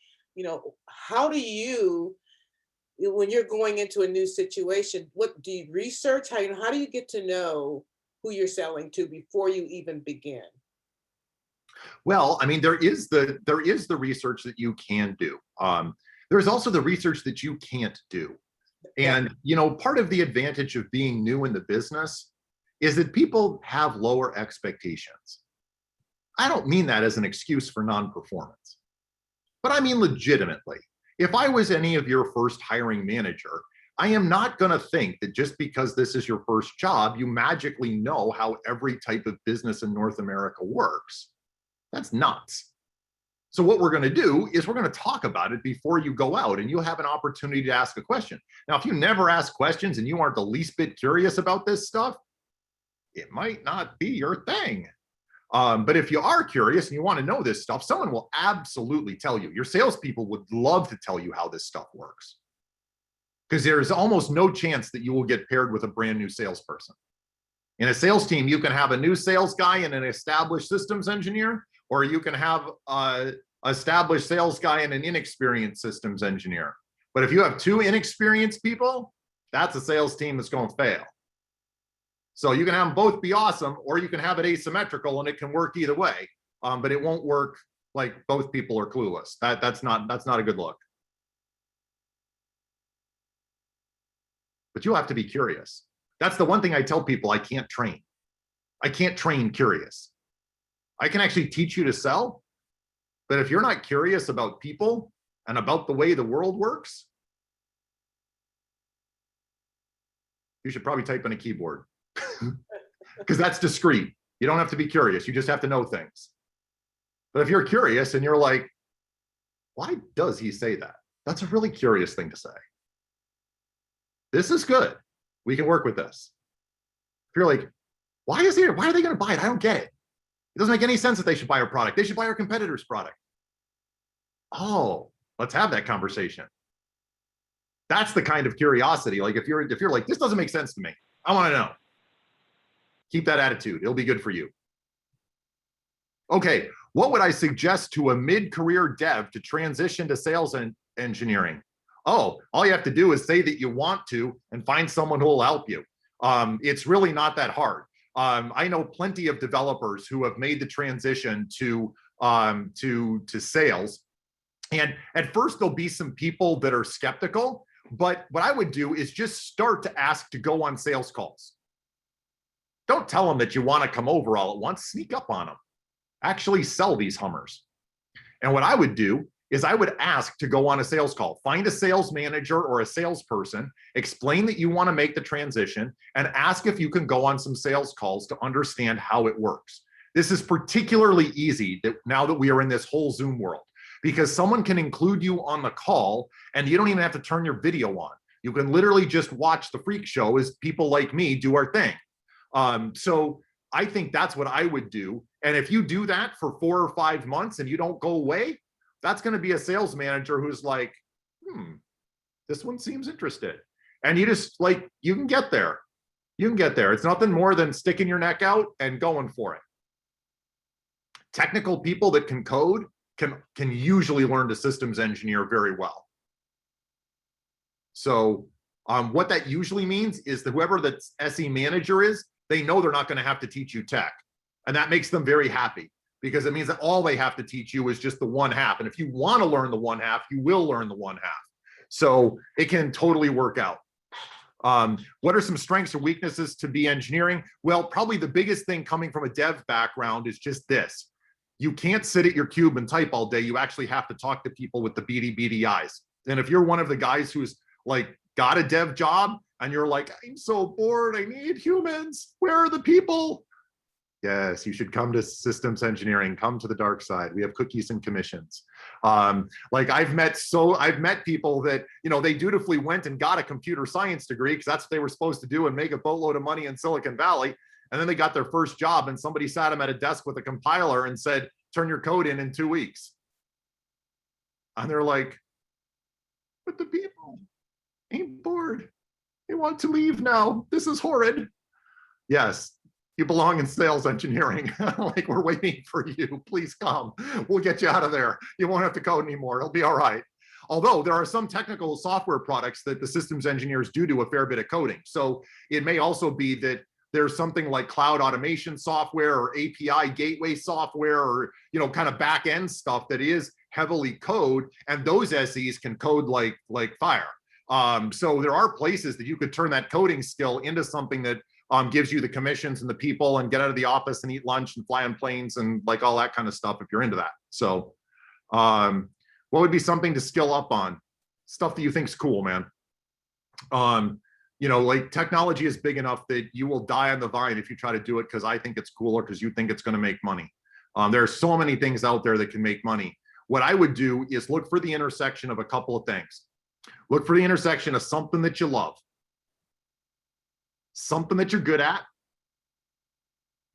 How do you, when you're going into a new situation, what do you research? How do you get to know who you're selling to before you even begin? Well, I mean, there is the research that you can do. There's also the research that you can't do. And, you know, part of the advantage of being new in the business is that people have lower expectations. I don't mean that as an excuse for non-performance, but I mean legitimately. If I was any of your first hiring manager, I am not going to think that just because this is your first job, you magically know how every type of business in North America works. That's nuts. So what we're going to do is we're going to talk about it before you go out, and you'll have an opportunity to ask a question. Now, if you never ask questions and you aren't the least bit curious about this stuff, it might not be your thing. But if you are curious and you want to know this stuff, someone will absolutely tell you. Your salespeople would love to tell you how this stuff works, because there's almost no chance that you will get paired with a brand new salesperson. In a sales team, you can have a new sales guy and an established systems engineer, or you can have an established sales guy and an inexperienced systems engineer. But if you have two inexperienced people, that's a sales team that's going to fail. So you can have them both be awesome, or you can have it asymmetrical, and it can work either way. But it won't work like both people are clueless. That's not a good look. But you'll have to be curious. That's the one thing I tell people I can't train. I can't train curious. I can actually teach you to sell, but if you're not curious about people and about the way the world works, you should probably type on a keyboard, because that's discreet. You don't have to be curious. You just have to know things. But if you're curious and you're like, why does he say that? That's a really curious thing to say. This is good. We can work with this. If you're like, why are they going to buy it? I don't get it. It doesn't make any sense that they should buy our product. They should buy our competitor's product. Oh, let's have that conversation. That's the kind of curiosity. Like if you're like, this doesn't make sense to me, I want to know. Keep that attitude. It'll be good for you. Okay, what would I suggest to a mid-career dev to transition to sales and engineering? Oh, all you have to do is say that you want to and find someone who will help you. It's really not that hard. I know plenty of developers who have made the transition to sales. And at first there'll be some people that are skeptical, but what I would do is just start to ask to go on sales calls. Don't tell them that you want to come over all at once. Sneak up on them. Actually sell these Hummers. And what I would do is I would ask to go on a sales call. Find a sales manager or a salesperson, explain that you want to make the transition, and ask if you can go on some sales calls to understand how it works. This is particularly easy now that we are in this whole Zoom world, because someone can include you on the call and you don't even have to turn your video on. You can literally just watch the freak show as people like me do our thing. So I think that's what I would do. And if you do that for 4 or 5 months and you don't go away, that's going to be a sales manager who's like, this one seems interested. And you just like, you can get there. You can get there. It's nothing more than sticking your neck out and going for it. Technical people that can code can usually learn to systems engineer very well. So what that usually means is that whoever the SE manager is, they know they're not going to have to teach you tech. And that makes them very happy, because it means that all they have to teach you is just the one half. And if you want to learn the one half, you will learn the one half. So it can totally work out. What are some strengths or weaknesses to be engineering? Well, probably the biggest thing coming from a dev background is just this. You can't sit at your cube and type all day. You actually have to talk to people with the beady eyes. And if you're one of the guys who's like got a dev job and you're like, I'm so bored, I need humans, where are the people? Yes, you should come to systems engineering, come to the dark side. We have cookies and commissions. Like I've met people that, you know, they dutifully went and got a computer science degree because that's what they were supposed to do and make a boatload of money in Silicon Valley. And then they got their first job and somebody sat them at a desk with a compiler and said, turn your code in 2 weeks. And they're like, but the people ain't bored. They want to leave now. This is horrid. Yes. You belong in sales engineering. Like, we're waiting for you. Please come. We'll get you out of there. You won't have to code anymore. It'll be all right. Although there are some technical software products that the systems engineers do a fair bit of coding. So it may also be that there's something like cloud automation software or API gateway software or, you know, kind of back end stuff that is heavily code, and those SEs can code like fire. So there are places that you could turn that coding skill into something that gives you the commissions and the people and get out of the office and eat lunch and fly on planes and like all that kind of stuff if you're into that. So what would be something to skill up on? Stuff that you think is cool, man. You know, like technology is big enough that you will die on the vine if you try to do it because I think it's cool or because you think it's going to make money. There are so many things out there that can make money. What I would do is look for the intersection of a couple of things. Look for the intersection of something that you love, something that you're good at,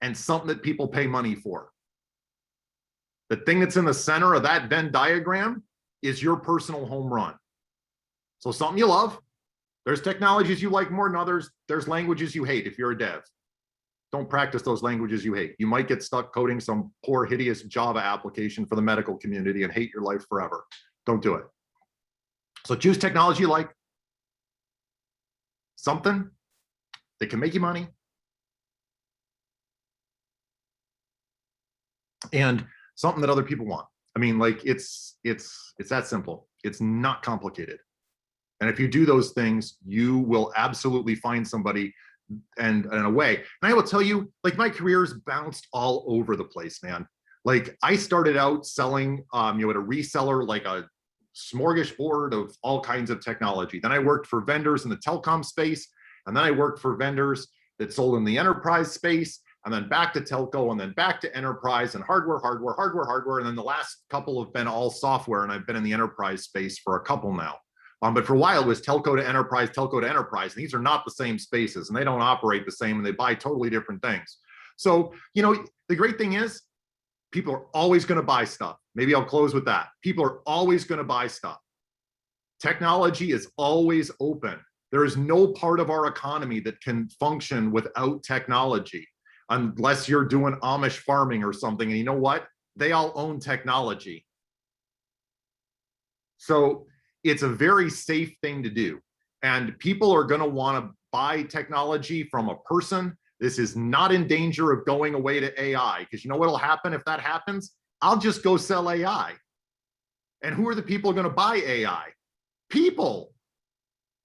and something that people pay money for. The thing that's in the center of that Venn diagram is your personal home run. So something you love. There's technologies you like more than others. There's languages you hate if you're a dev. Don't practice those languages you hate. You might get stuck coding some poor, hideous Java application for the medical community and hate your life forever. Don't do it. So choose technology you like. Something that can make you money. And something that other people want. I mean, like it's that simple. It's not complicated. And if you do those things, you will absolutely find somebody and in a way. And I will tell you, like my career's bounced all over the place, man. Like I started out selling, at a reseller, like a smorgasbord of all kinds of technology. Then I worked for vendors in the telecom space. And then I worked for vendors that sold in the enterprise space, and then back to telco, and then back to enterprise and hardware. And then the last couple have been all software, and I've been in the enterprise space for a couple now. But for a while it was telco to enterprise. And these are not the same spaces, and they don't operate the same, and they buy totally different things. So, the great thing is people are always going to buy stuff. Maybe I'll close with that. People are always going to buy stuff. Technology is always open. There is no part of our economy that can function without technology, unless you're doing Amish farming or something. And you know what? They all own technology. So it's a very safe thing to do. And people are going to want to buy technology from a person. This is not in danger of going away to AI, because you know what will happen if that happens? I'll just go sell AI. And who are the people going to buy AI? People.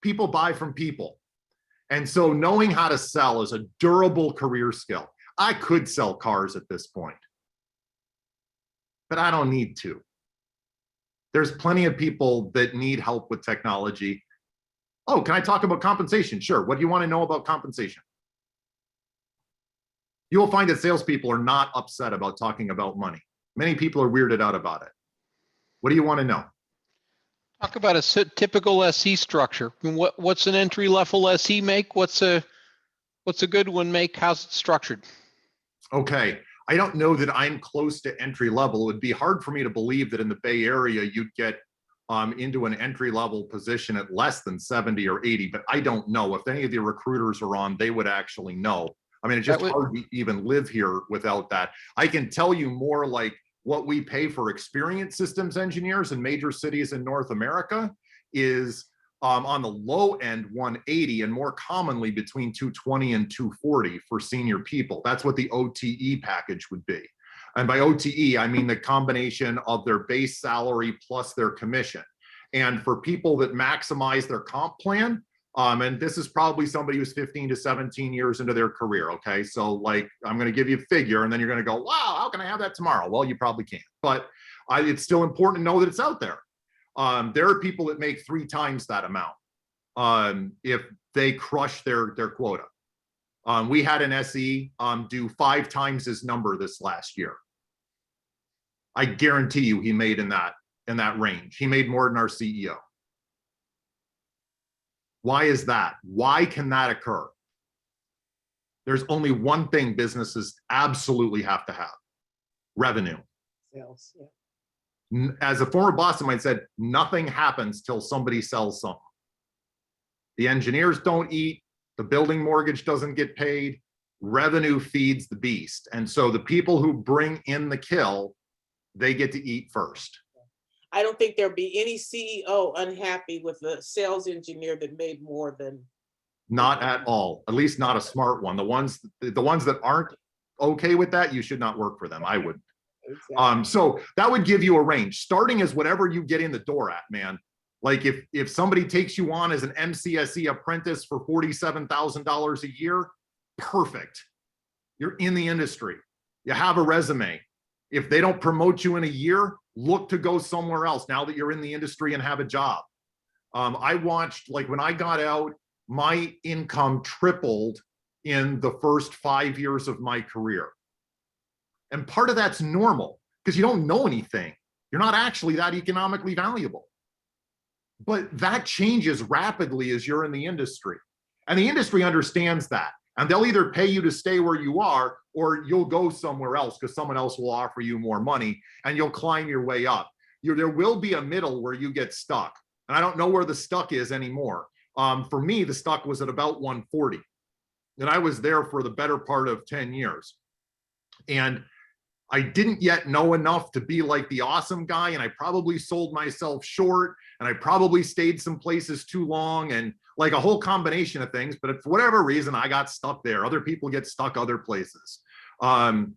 People buy from people. And so knowing how to sell is a durable career skill. I could sell cars at this point, but I don't need to. There's plenty of people that need help with technology. Oh, can I talk about compensation? Sure. What do you want to know about compensation? You will find that salespeople are not upset about talking about money. Many people are weirded out about it. What do you want to know? Talk about a typical SE structure. What's an entry-level SE make? What's a good one make? How's it structured? Okay, I don't know that I'm close to entry level. It would be hard for me to believe that in the Bay Area you'd get into an entry level position at less than 70 or 80, but I don't know. If any of the recruiters are on, they would actually know. I mean, it's just hard to even live here without that. I can tell you more like what we pay for experienced systems engineers in major cities in North America is on the low end 180, and more commonly between 220 and 240 for senior people. That's what the OTE package would be. And by OTE, I mean the combination of their base salary plus their commission. And for people that maximize their comp plan, and this is probably somebody who's 15 to 17 years into their career, okay? So like, I'm gonna give you a figure and then you're gonna go, wow, how can I have that tomorrow? Well, you probably can't, but it's still important to know that it's out there. There are people that make 3 times that amount if they crush their quota. We had an SE do 5 times his number this last year. I guarantee you he made in that range. He made more than our CEO. Why is that? Why can that occur? There's only one thing businesses absolutely have to have: revenue. Sales, yeah. As a former boss of mine said, nothing happens till somebody sells something. The engineers don't eat, the building mortgage doesn't get paid, revenue feeds the beast. And so the people who bring in the kill, they get to eat first. I don't think there'll be any CEO unhappy with a sales engineer that made more than. Not at all, at least not a smart one. The ones that aren't okay with that, you should not work for them. I would. Exactly. So that would give you a range. Starting is whatever you get in the door at, man. Like if somebody takes you on as an MCSE apprentice for $47,000 a year, perfect. You're in the industry. You have a resume. If they don't promote you in a year, look to go somewhere else now that you're in the industry and have a job. I watched, like when I got out, my income tripled in the first 5 years of my career. And part of that's normal because you don't know anything. You're not actually that economically valuable. But that changes rapidly as you're in the industry. And the industry understands that. And they'll either pay you to stay where you are, or you'll go somewhere else because someone else will offer you more money and you'll climb your way up. There will be a middle where you get stuck. And I don't know where the stuck is anymore. For me, the stuck was at about 140. And I was there for the better part of 10 years. And I didn't yet know enough to be like the awesome guy. And I probably sold myself short, and I probably stayed some places too long, and like a whole combination of things. But for whatever reason, I got stuck there. Other people get stuck other places. And,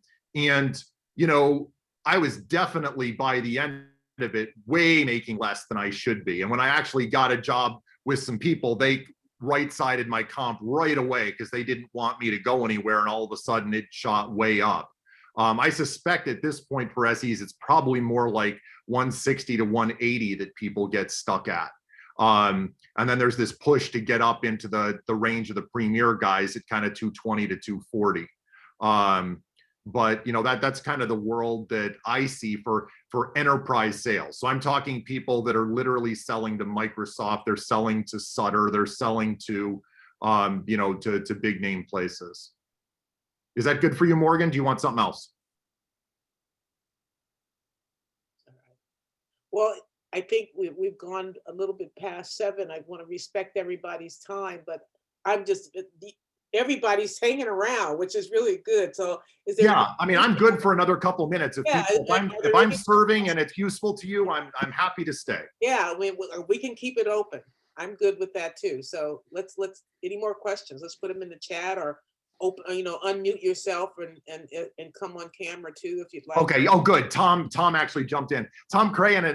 you know, I was definitely by the end of it, way making less than I should be. And when I actually got a job with some people, they right-sided my comp right away because they didn't want me to go anywhere. And all of a sudden it shot way up. I suspect at this point for SEs, it's probably more like 160 to 180 that people get stuck at. And then there's this push to get up into the range of the premier guys at kind of 220 to 240. But you know, that's kind of the world that I see for enterprise sales. So I'm talking people that are literally selling to Microsoft, they're selling to Sutter, they're selling to you know, to big name places. Is that good for you, Morgan? Do you want something else? Well, I think we've gone a little bit past 7. I want to respect everybody's time, but I'm just, everybody's hanging around, which is really good. So is there? Yeah, I mean, I'm good for another couple minutes. If, Yeah, people, if I'm serving and it's useful to you, I'm happy to stay. Yeah, we can keep it open. I'm good with that too. So let's any more questions? Let's put them in the chat, or open, you know, unmute yourself and come on camera too if you'd like. Okay. Oh, good. Tom actually jumped in. Tom Crayon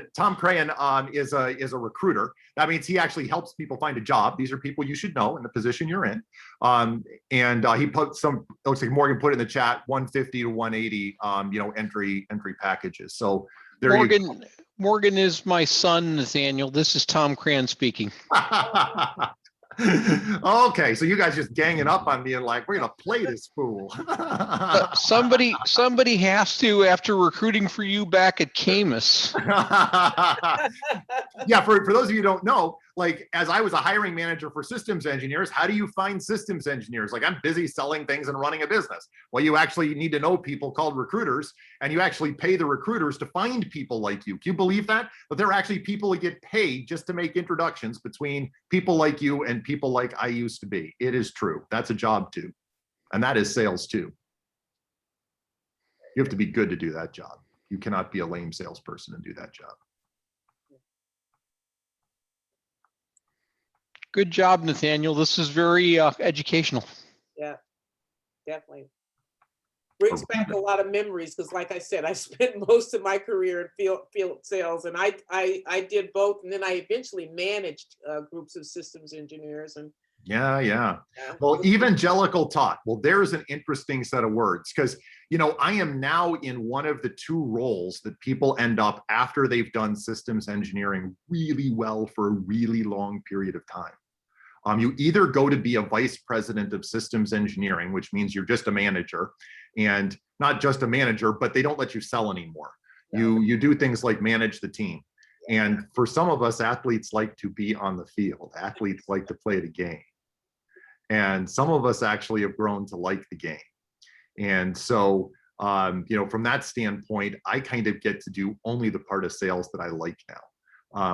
is a recruiter. That means he actually helps people find a job. These are people you should know in the position you're in. And he put some. It looks like Morgan put in the chat 150 to 180. You know, entry packages. So there you go. Morgan is my son, Nathaniel. This is Tom Crayon speaking. Okay, so you guys just ganging up on me and like, we're gonna play this fool. Somebody has to, after recruiting for you back at Camus. Yeah, for those of you who don't know, like as I was a hiring manager for systems engineers, how do you find systems engineers? Like I'm busy selling things and running a business. Well, you actually need to know people called recruiters, and you actually pay the recruiters to find people like you. Can you believe that? But there are actually people who get paid just to make introductions between people like you and people like I used to be. It is true. That's a job too. And that is sales too. You have to be good to do that job. You cannot be a lame salesperson and do that job. Good job, Nathaniel. This is very educational. Yeah, definitely. Brings back a lot of memories because, like I said, I spent most of my career in field sales, and I did both, and then I eventually managed groups of systems engineers. And yeah. Well, evangelical taught. Well, there's an interesting set of words because, you know, I am now in one of the 2 roles that people end up after they've done systems engineering really well for a really long period of time. You either go to be a vice president of systems engineering, which means you're just a manager, and not just a manager, but they don't let you sell anymore. You do things like manage the team. And for some of us, athletes like to be on the field. Athletes like to play the game. And some of us actually have grown to like the game. And so, you know, from that standpoint, I kind of get to do only the part of sales that I like now.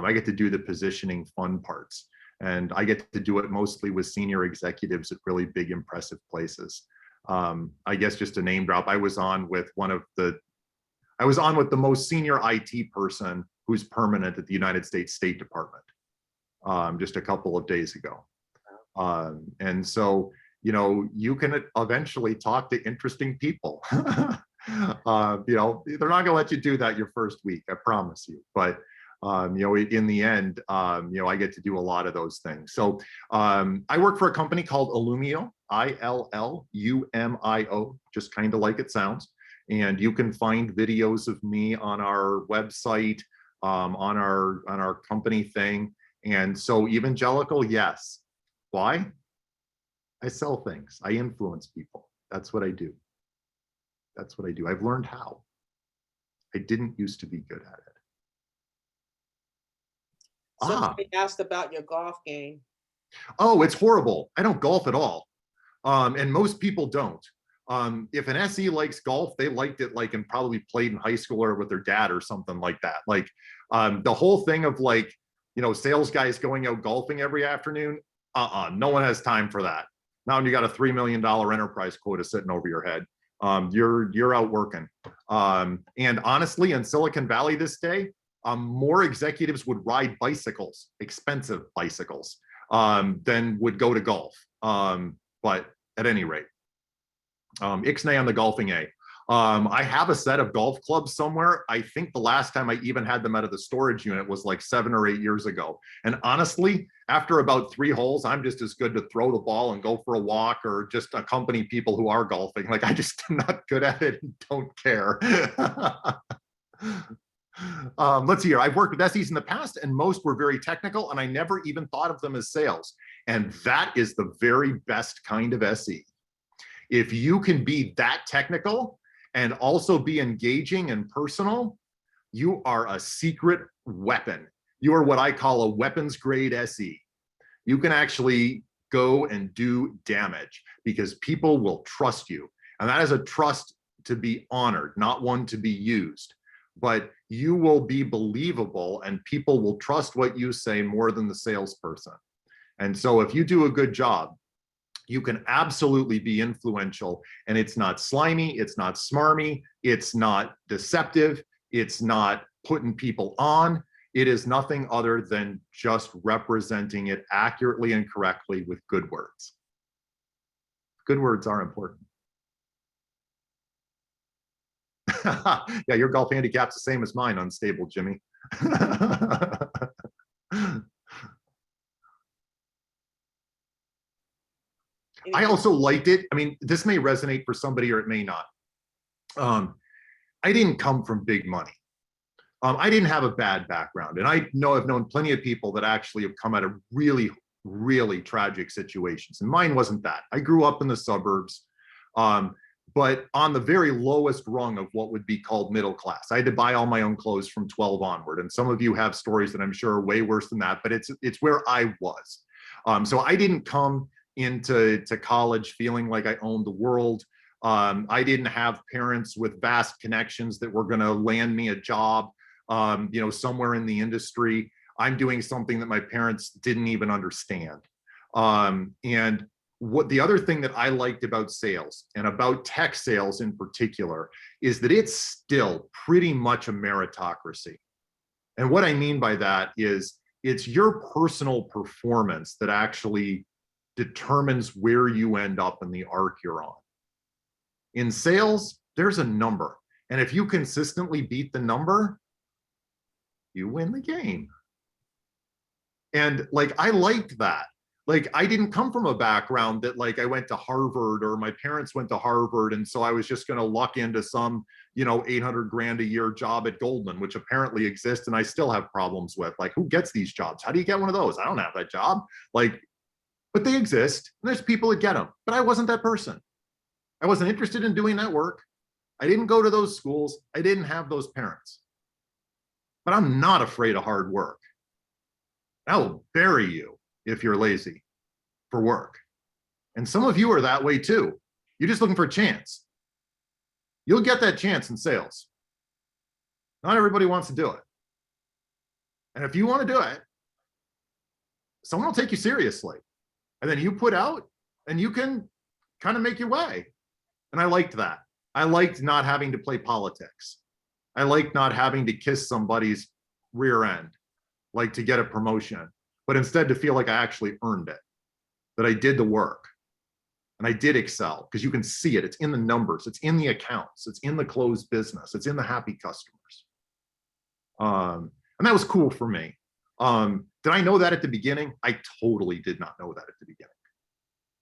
I get to do the positioning fun parts. And I get to do it mostly with senior executives at really big, impressive places. I guess just a name drop, I was on with the most senior IT person who's permanent at the United States State Department just a couple of days ago. And so, you know, you can eventually talk to interesting people. You know, they're not gonna let you do that your first week, I promise you. But In the end, I get to do a lot of those things. So I work for a company called Illumio, Illumio, just kind of like it sounds. And you can find videos of me on our website, on our company thing. And so evangelical, yes. Why? I sell things. I influence people. That's what I do. That's what I do. I've learned how. I didn't used to be good at it. Somebody asked about your golf game. Oh, it's horrible. I don't golf at all. And most people don't. If an SE likes golf, they liked it like and probably played in high school or with their dad or something like that. Like the whole thing of like, sales guys going out golfing every afternoon. No one has time for that. Now you got a $3 million enterprise quota sitting over your head. You're out working. And honestly, in Silicon Valley this day, more executives would ride bicycles, expensive bicycles, than would go to golf. But at any rate, ixnay on the golfing A. I have a set of golf clubs somewhere. I think the last time I even had them out of the storage unit was like 7 or 8 years ago. And honestly, after about 3 holes, I'm just as good to throw the ball and go for a walk or just accompany people who are golfing. Like I just am not good at it and don't care. Let's see here. I've worked with SEs in the past and most were very technical and I never even thought of them as sales. And that is the very best kind of SE. If you can be that technical and also be engaging and personal, you are a secret weapon. You are what I call a weapons grade SE. You can actually go and do damage because people will trust you. And that is a trust to be honored, not one to be used. But you will be believable and people will trust what you say more than the salesperson. And so if you do a good job, you can absolutely be influential and it's not slimy, it's not smarmy, it's not deceptive, it's not putting people on. It is nothing other than just representing it accurately and correctly with good words. Good words are important. Yeah, your golf handicap's the same as mine, unstable, Jimmy. I also liked it. I mean, this may resonate for somebody or it may not. I didn't come from big money. I didn't have a bad background. And I've known plenty of people that actually have come out of really, really tragic situations. And mine wasn't that. I grew up in the suburbs, but on the very lowest rung of what would be called middle class. I had to buy all my own clothes from 12 onward. And some of you have stories that I'm sure are way worse than that, but it's where I was. So I didn't come into college feeling like I owned the world. I didn't have parents with vast connections that were going to land me a job, somewhere in the industry. I'm doing something that my parents didn't even understand. And what the other thing that I liked about sales and about tech sales in particular is that it's still pretty much a meritocracy. And what I mean by that is it's your personal performance that actually determines where you end up in the arc you're on. In sales, there's a number. And if you consistently beat the number, you win the game. And like, I liked that. Like, I didn't come from a background that like I went to Harvard or my parents went to Harvard. And so I was just going to luck into some, 800 grand a year job at Goldman, which apparently exists. And I still have problems with like, who gets these jobs? How do you get one of those? I don't have that job. Like, but they exist and there's people that get them, but I wasn't that person. I wasn't interested in doing that work. I didn't go to those schools. I didn't have those parents, but I'm not afraid of hard work. I will bury you if you're lazy for work. And some of you are that way too. You're just looking for a chance. You'll get that chance in sales. Not everybody wants to do it. And if you want to do it, someone will take you seriously. And then you put out and you can kind of make your way. And I liked that. I liked not having to play politics. I liked not having to kiss somebody's rear end, like to get a promotion, but instead to feel like I actually earned it, that I did the work and I did excel because you can see it. It's in the numbers. It's in the accounts. It's in the closed business. It's in the happy customers. And And that was cool for me. Did I know that at the beginning? I totally did not know that at the beginning.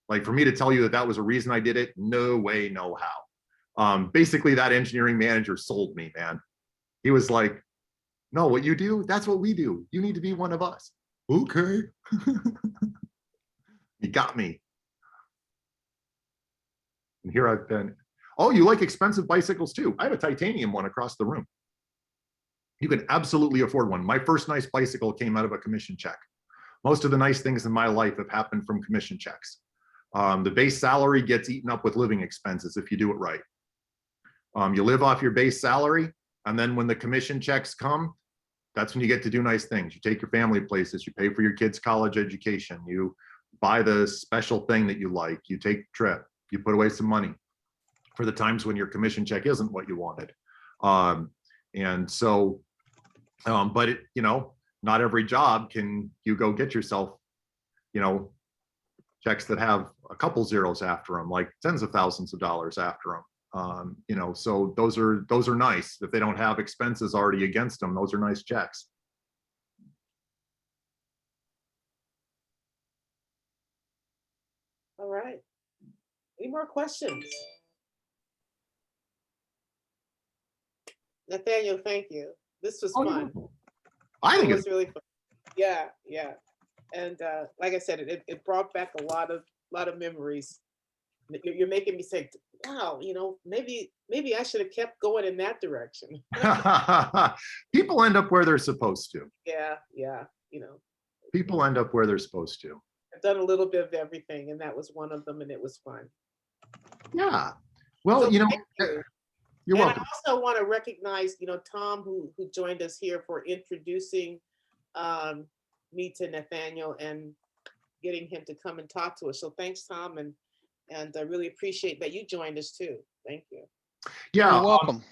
Like for me to tell you that that was a reason I did it, no way, no how. Basically that engineering manager sold me, man. He was like, no, what you do, that's what we do. You need to be one of us. Okay. He got me. And here I've been. Oh, you like expensive bicycles too? I have a titanium one across the room. You can absolutely afford one. My first nice bicycle came out of a commission check. Most of the nice things in my life have happened from commission checks. The base salary gets eaten up with living expenses if you do it right. You live off your base salary, and then when the commission checks come, that's when you get to do nice things. You take your family places, you pay for your kids' college education, you buy the special thing that you like, you take a trip, you put away some money for the times when your commission check isn't what you wanted. And so, but it, you know, not every job can you go get yourself, you know, checks that have a couple zeros after them, like tens of thousands of dollars after them. You know, so those are nice. If they don't have expenses already against them, those are nice checks. All right. Any more questions? Nathaniel, thank you. This was fun. I think It was really fun. Yeah, yeah. And like I said, it brought back a lot of memories. You're making me say, wow, you know, maybe I should have kept going in that direction. People end up where they're supposed to. Yeah, yeah, you know. People end up where they're supposed to. I've done a little bit of everything, and that was one of them, and it was fun. Yeah. Well, So you know, thank you. you're And welcome. I also want to recognize, you know, Tom, who joined us here for introducing me to Nathaniel and getting him to come and talk to us. So thanks, Tom, and I really appreciate that you joined us too. Thank you. Yeah. You're welcome.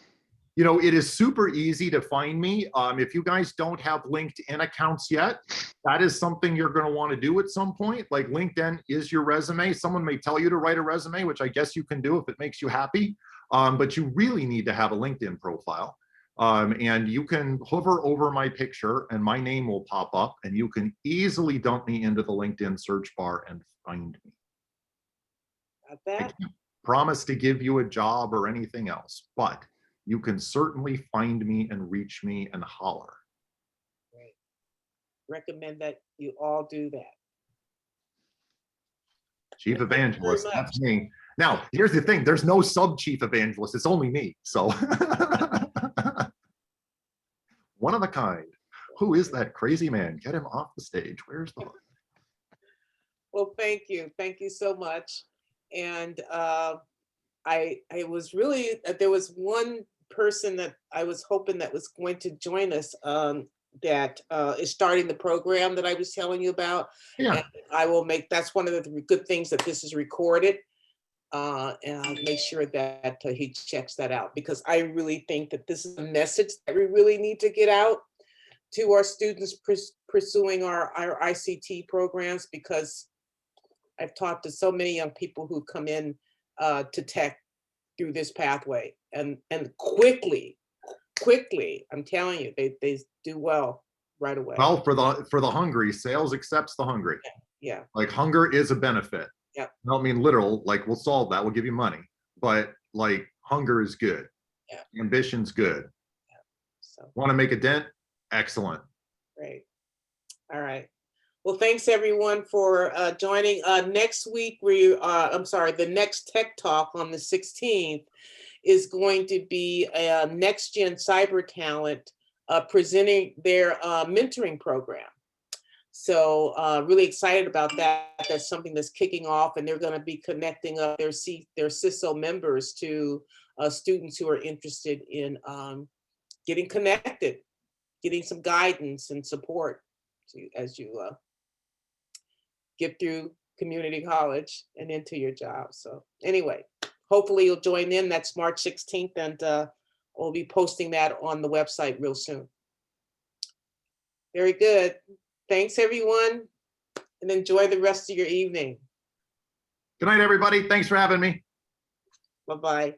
You know, it is super easy to find me. If you guys don't have LinkedIn accounts yet, that is something you're going to want to do at some point. Like LinkedIn is your resume. Someone may tell you to write a resume, which I guess you can do if it makes you happy. But you really need to have a LinkedIn profile. And you can hover over my picture and my name will pop up and you can easily dump me into the LinkedIn search bar and find me. Got that? I can't promise to give you a job or anything else, but you can certainly find me and reach me and holler. Great. Recommend that you all do that. Chief Evangelist, much. that's me. Now, here's the thing, there's no sub-chief evangelist, it's only me, so. One of a kind. Who is that crazy man? Get him off the stage. Where's the... Well, thank you. Thank you so much. And I was really, there was one person that I was hoping that was going to join us that is starting the program that I was telling you about. Yeah. And I will make, that's one of the good things that this is recorded. And I'll make sure that he checks that out, because I really think that this is a message that we really need to get out to our students pursuing our ICT programs, because I've talked to so many young people who come in to tech through this pathway, and quickly, I'm telling you, they do well right away. Well, for the hungry, sales accepts the hungry. Yeah. Like hunger is a benefit. Yeah. I don't mean literal, like we'll solve that, we'll give you money, but like hunger is good. Yeah. Ambition's good. Yeah. So. Want to make a dent? Excellent. Great. All right. Well, thanks everyone for joining. Next week, the next Tech Talk on the 16th is going to be Next Gen Cyber Talent presenting their mentoring program. So really excited about that. That's something that's kicking off, and they're going to be connecting up their CISO members to students who are interested in getting connected, getting some guidance and support as you get through community college and into your job. So anyway, hopefully you'll join in. That's March 16th, and we'll be posting that on the website real soon. Very good. Thanks, everyone, and enjoy the rest of your evening. Good night, everybody. Thanks for having me. Bye-bye.